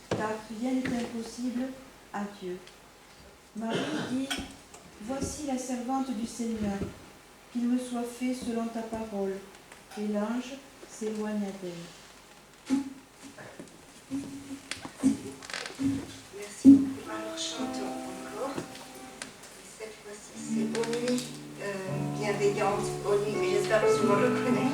car rien n'est impossible à Dieu. » Marie dit, « Voici la servante du Seigneur, qu'il me soit fait selon ta parole. » Et l'ange s'éloigna d'elle. Merci beaucoup. Alors chantons encore. Et cette fois-ci, c'est Au nuit bienveillante, Au nuit, mais j'espère que tout le monde le connaît.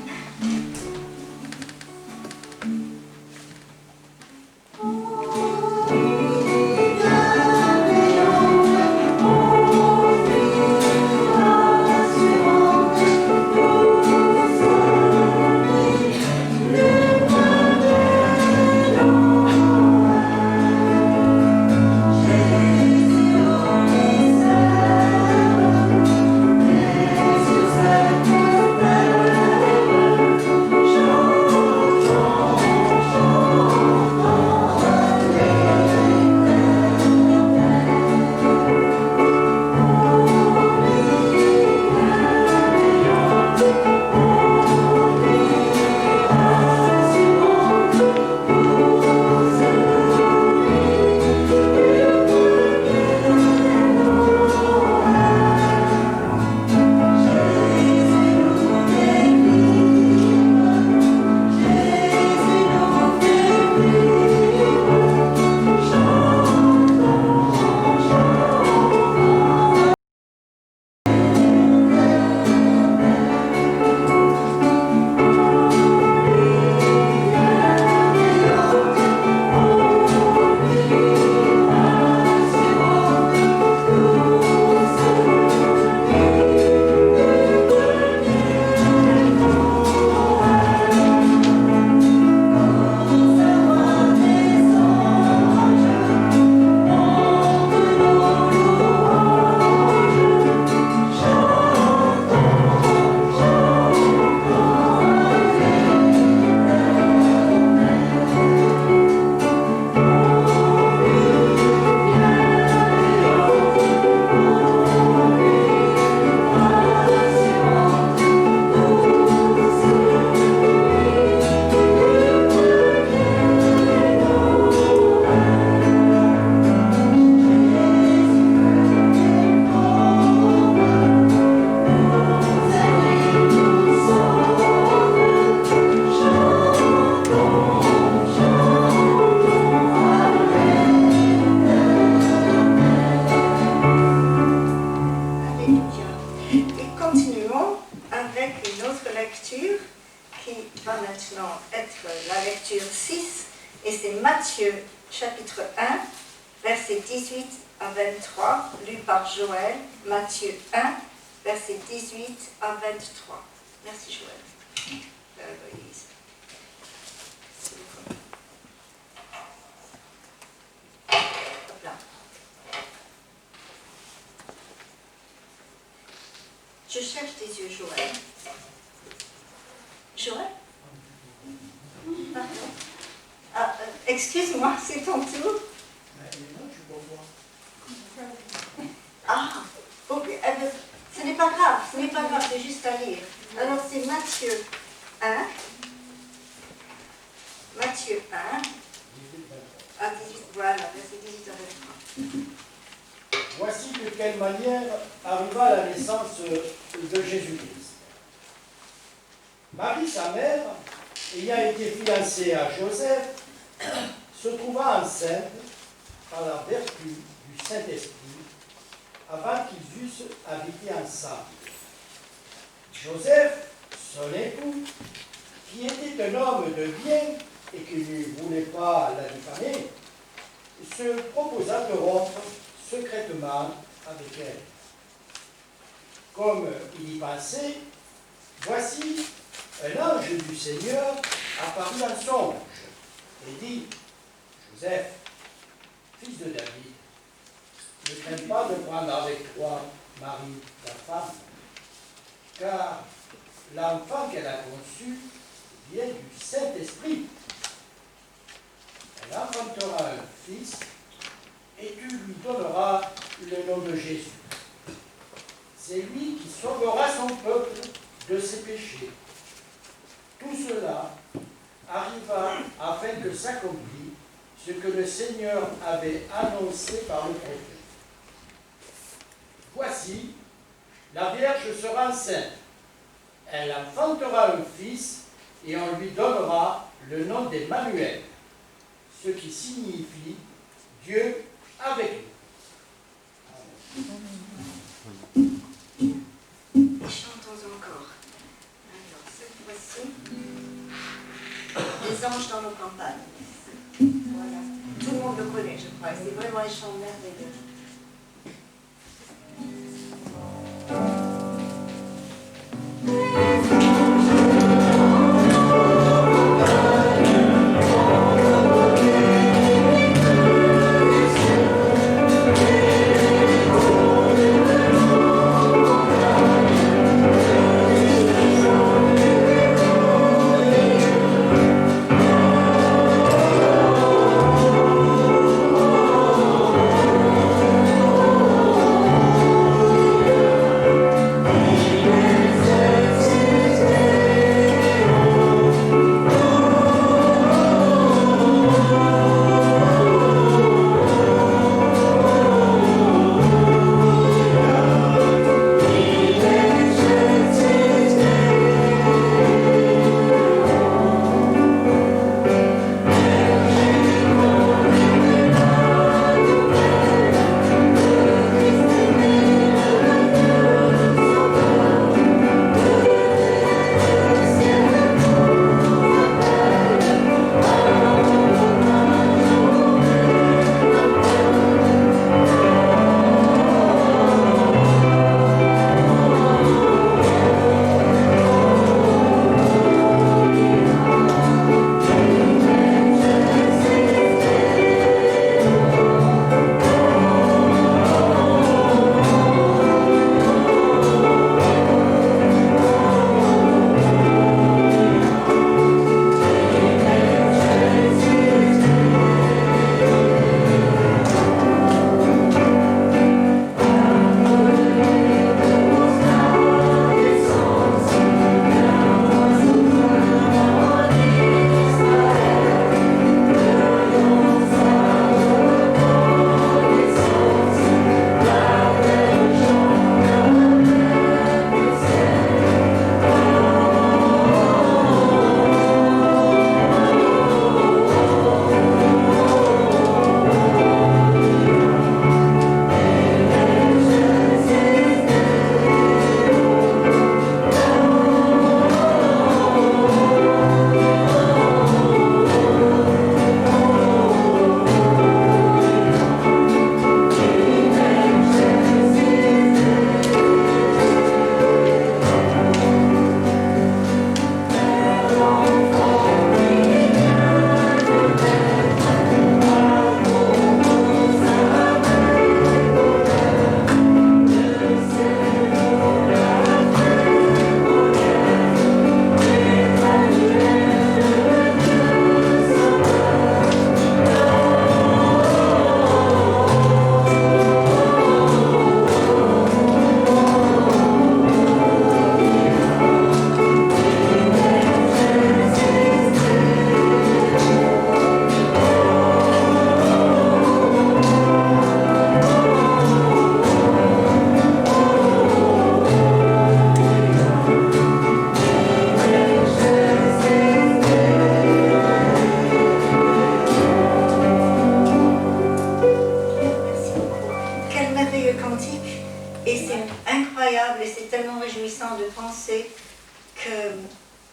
chapitre 1, versets 18 à 23, lu par Joël, Matthieu 1, versets 18 à 23. Merci Joël. Louise. Hop là. Je cherche tes yeux, Joël. Joël? Pardon. Ah, excuse-moi, c'est ton tour. Ah, ok. Ce n'est pas grave, c'est juste à lire. Alors c'est Matthieu 1, quelle manière arriva la naissance de Jésus-Christ. Marie, sa mère, ayant été fiancée à Joseph, se trouva enceinte par la vertu du Saint-Esprit avant qu'ils eussent habité ensemble. Joseph, son époux, qui était un homme de bien et qui ne voulait pas la diffamer, se proposa de rompre secrètement avec elle. Comme il y pensait, voici, un ange du Seigneur apparut en songe et dit, Joseph, fils de David, ne crains pas de prendre avec toi Marie, ta femme, car l'enfant qu'elle a conçu vient du Saint-Esprit. Elle enfantera un fils et tu lui donneras le nom de Jésus. C'est lui qui sauvera son peuple de ses péchés. Tout cela arriva afin que s'accomplisse ce que le Seigneur avait annoncé par le prophète. Voici, la Vierge sera enceinte. Elle enfantera un fils et on lui donnera le nom d'Emmanuel, ce qui signifie Dieu avec nous. Chantons encore. Alors, cette fois-ci, les anges dans nos campagnes. Voilà. Tout le monde le connaît, je crois. C'est vraiment un chant merveilleux. Thank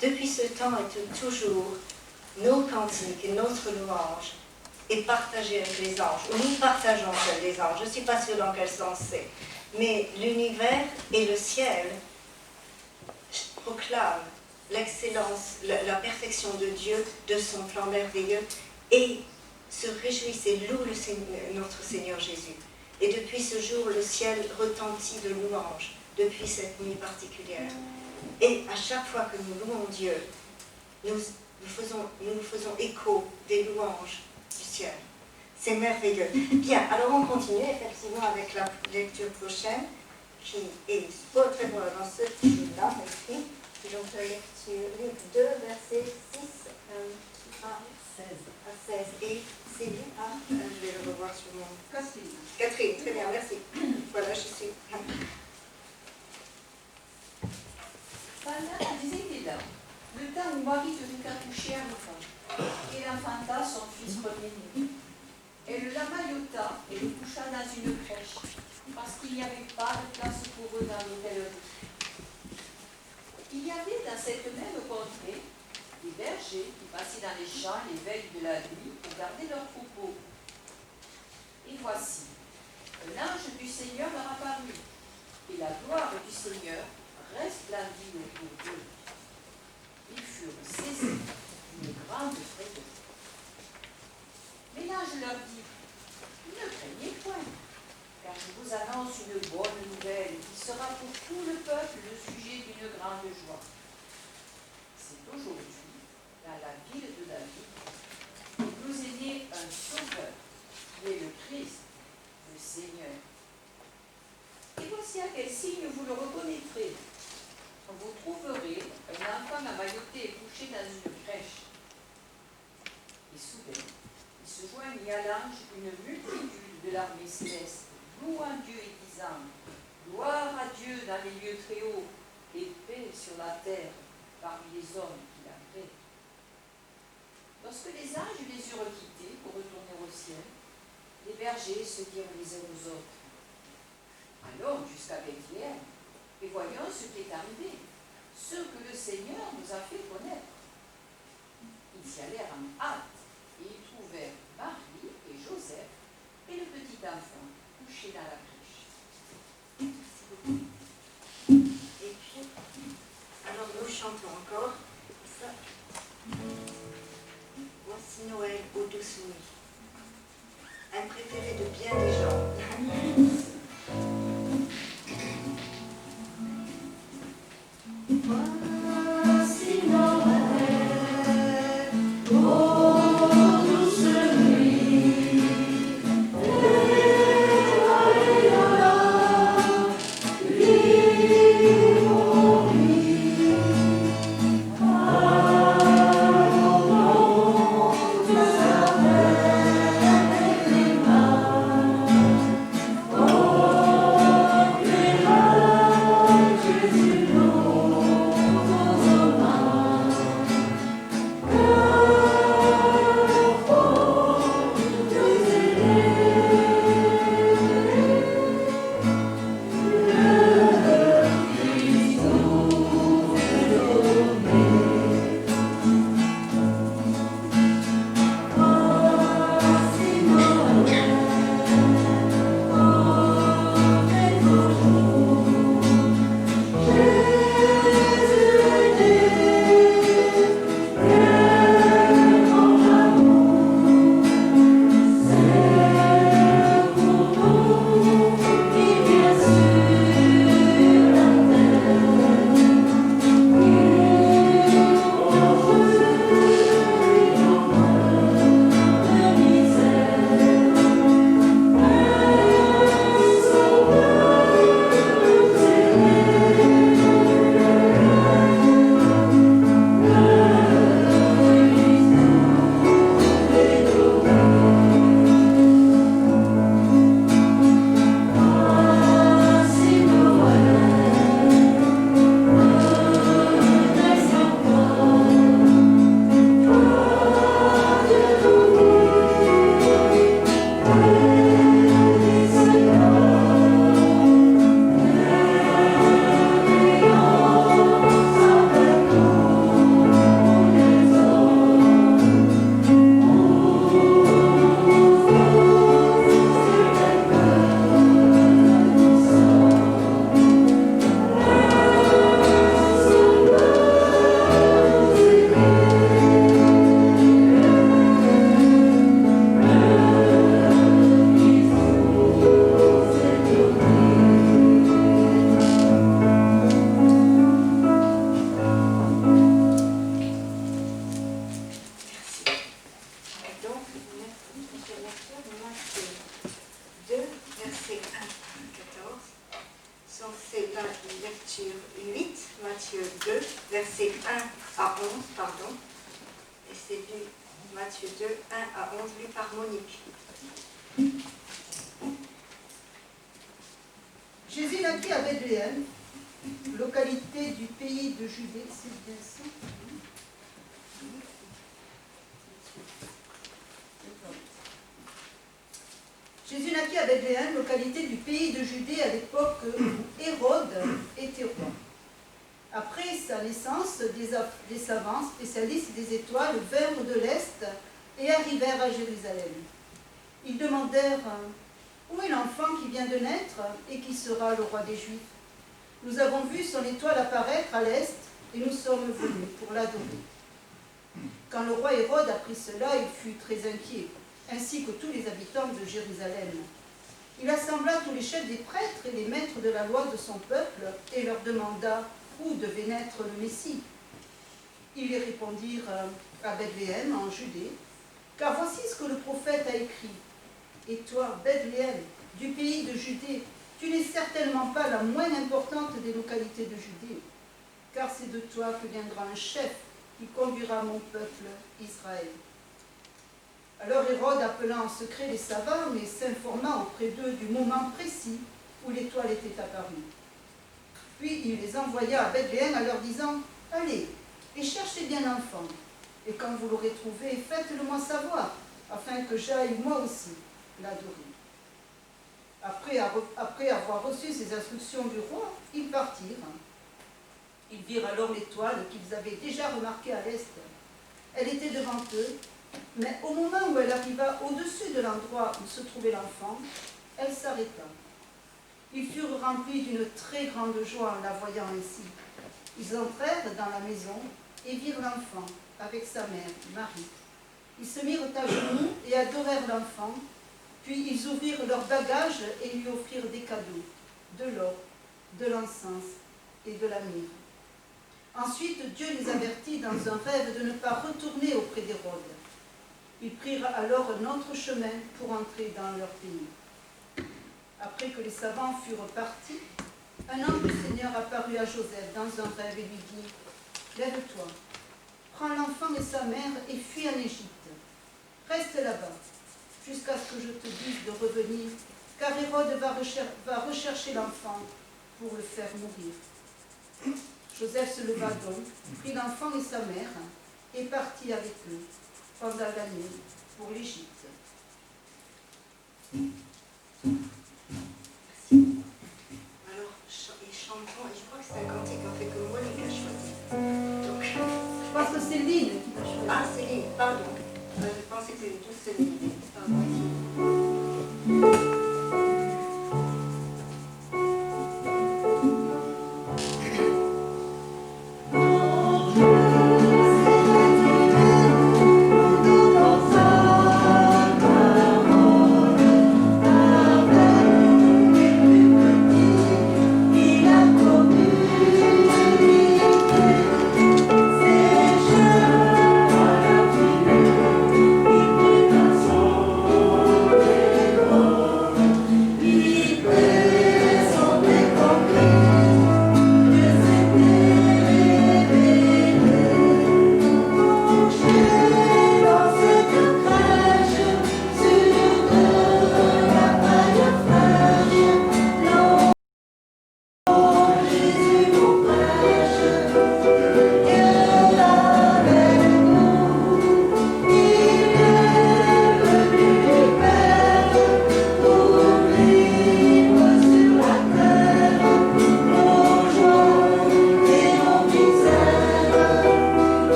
depuis ce temps et toujours, nos cantiques et notre louange est partagée avec les anges, ou nous partageons avec les anges, je ne suis pas sûre dans quel sens c'est, mais l'univers et le ciel proclament l'excellence, la perfection de Dieu, de son plan merveilleux, et se réjouissent et louent notre Seigneur Jésus. Et depuis ce jour, le ciel retentit de louanges, depuis cette nuit particulière. Et à chaque fois que nous louons Dieu, nous faisons écho des louanges du ciel. C'est merveilleux. Bien, alors on continue effectivement avec la lecture prochaine, qui est pas très loin dans ce livre-là, écrit. Donc la lecture, livre 2, versets 6 à 16. Et c'est lu à, je vais le revoir sur mon... Catherine, très bien, merci. Voilà, je suis... Pendant des années là, le temps où Marie devait accoucher un enfant, et enfanta son fils premier-né. Elle l'amaillota et le coucha dans une crèche, parce qu'il n'y avait pas de place pour eux dans l'hôtellerie. Il y avait dans cette même contrée des bergers qui passaient dans les champs les veilles de la nuit pour garder leurs troupeaux. Et voici, un ange du Seigneur leur apparut, et la gloire du Seigneur resplendit autour d'eux. Ils furent saisis d'une grande frayeur. Mais l'ange leur dit, ne craignez point, car je vous annonce une bonne nouvelle qui sera pour tout le peuple le sujet d'une grande joie. C'est aujourd'hui, dans la ville de David, qu'il nous est né un sauveur, qui est le Christ, le Seigneur. Et voici à quel signe vous le reconnaîtrez. Vous trouverez un enfant amailloté et couché dans une crèche. Et soudain, il se joignit à l'ange une multitude de l'armée céleste, louant Dieu et disant, gloire à Dieu dans les lieux très hauts, et paix sur la terre parmi les hommes qu'il a créés. Lorsque les anges les eurent quittés pour retourner au ciel, les bergers se dirent les uns aux autres, allons jusqu'à Bethléem, et voyons ce qui est arrivé, ce que le Seigneur nous a fait connaître. Ils y allèrent en hâte, et ils trouvèrent Marie et Joseph et le petit enfant couché dans la crèche. Merci beaucoup. Et puis, alors nous chantons encore ça. Voici Noël aux douces nuits. Un préféré de bien des gens. Voici Noël, ô douce nuit, oh 2, versets 1 à 11, pardon. Et c'est lu Matthieu 2, 1 à 11, lu par Monique. Jésus naquit à Bethléem, localité du pays de Judée. C'est bien ça? Jésus naquit à Bethléem, localité du pays de Judée, à l'époque où Hérode était roi. Après sa naissance, des savants spécialistes des étoiles vinrent de l'Est et arrivèrent à Jérusalem. Ils demandèrent « Où est l'enfant qui vient de naître et qui sera le roi des Juifs? Nous avons vu son étoile apparaître à l'Est et nous sommes venus pour l'adorer. » Quand le roi Hérode apprit cela, il fut très inquiet, ainsi que tous les habitants de Jérusalem. Il assembla tous les chefs des prêtres et les maîtres de la loi de son peuple et leur demanda où devait naître le Messie. Ils lui répondirent à Bethléem, en Judée, car voici ce que le prophète a écrit. Et toi, Bethléem, du pays de Judée, tu n'es certainement pas la moins importante des localités de Judée, car c'est de toi que viendra un chef qui conduira mon peuple Israël. Alors Hérode appela en secret les savants et s'informa auprès d'eux du moment précis où l'étoile était apparue. Puis il les envoya à Bethléem en leur disant « Allez, et cherchez bien l'enfant, et quand vous l'aurez trouvé, faites-le-moi savoir, afin que j'aille moi aussi l'adorer. » Après avoir reçu ces instructions du roi, ils partirent. Ils virent alors l'étoile qu'ils avaient déjà remarquée à l'est. Elle était devant eux, mais au moment où elle arriva au-dessus de l'endroit où se trouvait l'enfant, elle s'arrêta. Ils furent remplis d'une très grande joie en la voyant ainsi. Ils entrèrent dans la maison et virent l'enfant avec sa mère, Marie. Ils se mirent à genoux et adorèrent l'enfant, puis ils ouvrirent leurs bagages et lui offrirent des cadeaux, de l'or, de l'encens et de la myrrhe. Ensuite, Dieu les avertit dans un rêve de ne pas retourner auprès d'Hérode. Ils prirent alors un autre chemin pour entrer dans leur pays. Après que les savants furent partis, un ange du Seigneur apparut à Joseph dans un rêve et lui dit « Lève-toi, prends l'enfant et sa mère et fuis en Égypte. Reste là-bas, jusqu'à ce que je te dise de revenir, car Hérode va rechercher l'enfant pour le faire mourir. » Joseph se leva donc, prit l'enfant et sa mère, et partit avec eux pendant la nuit pour l'Égypte. Alors, ils chanteront, et je crois que c'est un cantique en fait que Monique a choisi. Donc, je pense que c'est Lynn qui l'a choisi. Ah, c'est Lynn, pardon. Je pensais que c'était juste Lynn. Pardon. Yeah.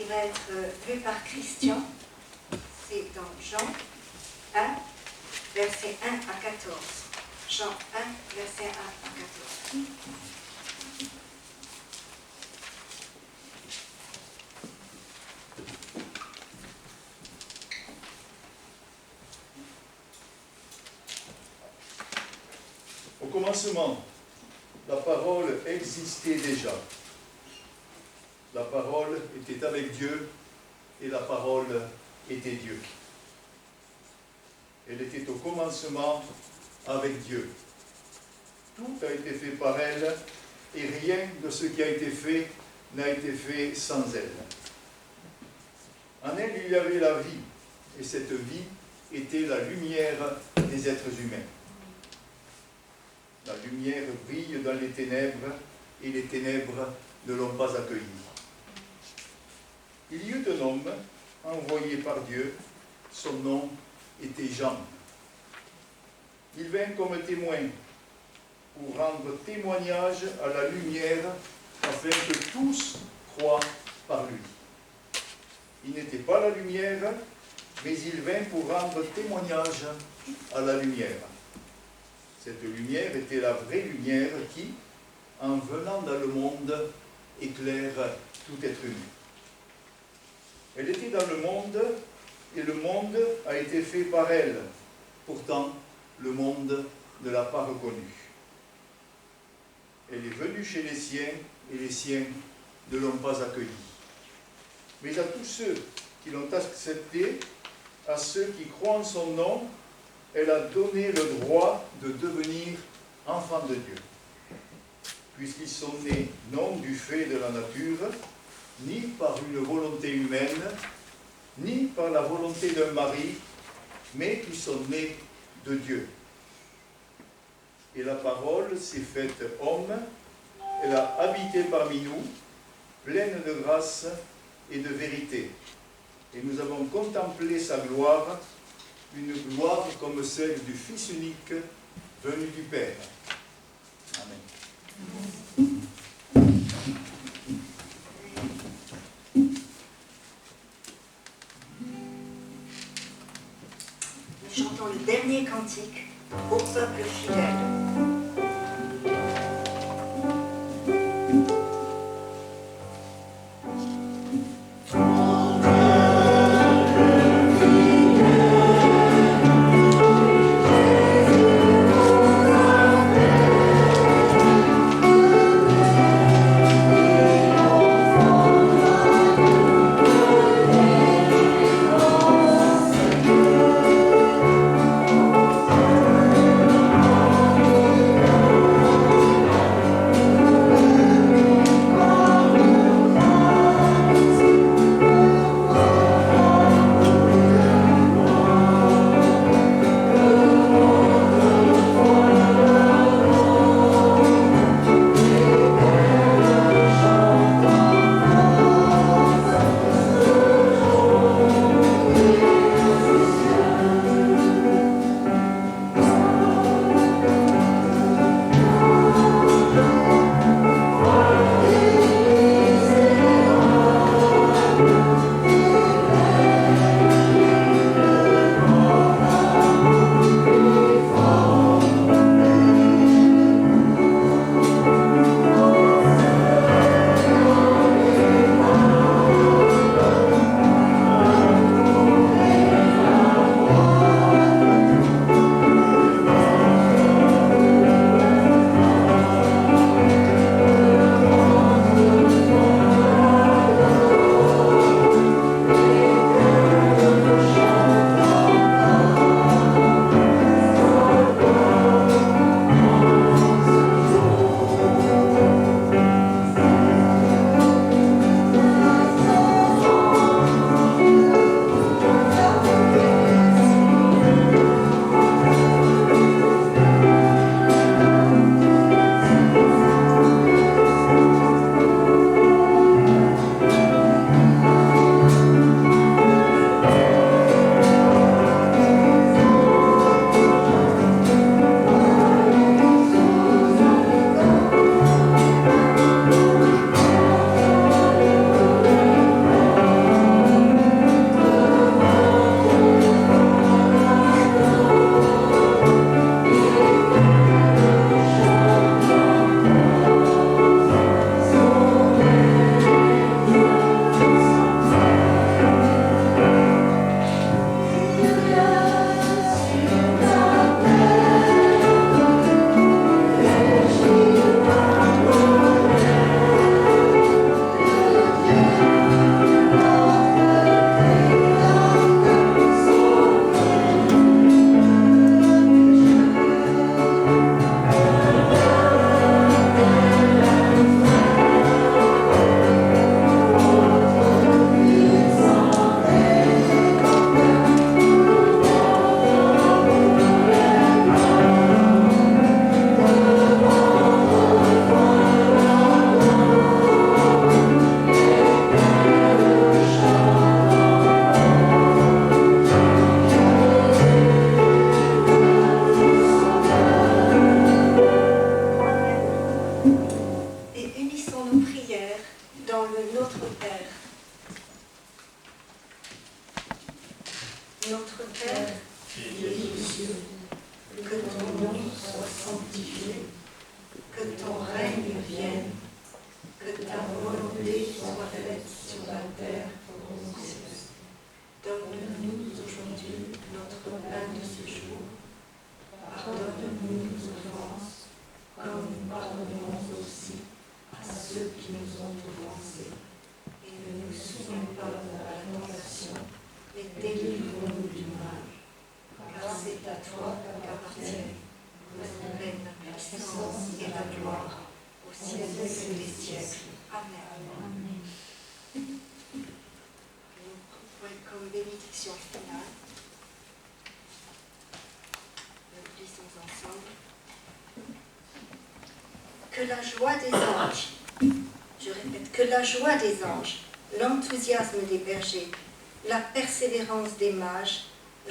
va être lu par Christian. C'est dans Jean 1, versets 1 à 14. Jean 1, versets 1 à 14. Au commencement, la parole existait déjà. La parole était avec Dieu et la parole était Dieu. Elle était au commencement avec Dieu. Tout a été fait par elle et rien de ce qui a été fait n'a été fait sans elle. En elle, il y avait la vie et cette vie était la lumière des êtres humains. La lumière brille dans les ténèbres et les ténèbres ne l'ont pas accueillie. Il y eut un homme envoyé par Dieu, son nom était Jean. Il vint comme témoin pour rendre témoignage à la lumière afin que tous croient par lui. Il n'était pas la lumière, mais il vint pour rendre témoignage à la lumière. Cette lumière était la vraie lumière qui, en venant dans le monde, éclaire tout être humain. Elle était dans le monde, et le monde a été fait par elle. Pourtant, le monde ne l'a pas reconnue. Elle est venue chez les siens, et les siens ne l'ont pas accueillie. Mais à tous ceux qui l'ont acceptée, à ceux qui croient en son nom, elle a donné le droit de devenir enfants de Dieu. Puisqu'ils sont nés non du fait de la nature, ni par une volonté humaine, ni par la volonté d'un mari, mais qui sont nés de Dieu. Et la parole s'est faite homme, elle a habité parmi nous, pleine de grâce et de vérité. Et nous avons contemplé sa gloire, une gloire comme celle du Fils unique venu du Père. Amen. Nous chantons le dernier cantique au peuple fidèle. Oh Et unissons nos prières dans le Notre Père. Notre Père, qui es aux cieux, que ton nom soit sanctifié, que ton règne vienne, que ta volonté soit faite sur la terre comme aux cieux. Donne-nous aujourd'hui notre pain de ce jour. Pardonne-nous nos offenses, comme nous pardonnons aussi à ceux qui nous ont offensés. Et ne nous soumets pas à la tentation, mais délivre-nous du mal. Car c'est à toi qu'appartiennent le règne, la puissance et la gloire au siècle des siècles. Amen. Comme bénédiction finale, nous lisons ensemble. Que la joie des anges, je répète, que la joie des anges, l'enthousiasme des bergers, la persévérance des mages,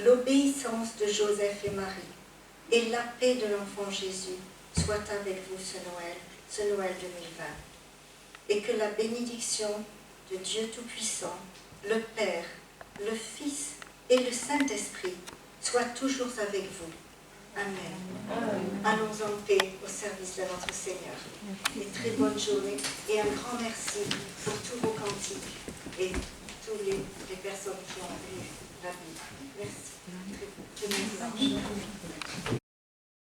l'obéissance de Joseph et Marie et la paix de l'enfant Jésus soient avec vous ce Noël 2020. Et que la bénédiction de Dieu Tout-Puissant, le Père, le Fils et le Saint-Esprit soit toujours avec vous. Amen. Allons en paix au service de notre Seigneur. Et très bonne journée et un grand merci pour tous vos cantiques et toutes les personnes qui ont lu la Bible. Merci. Que Dieu vous en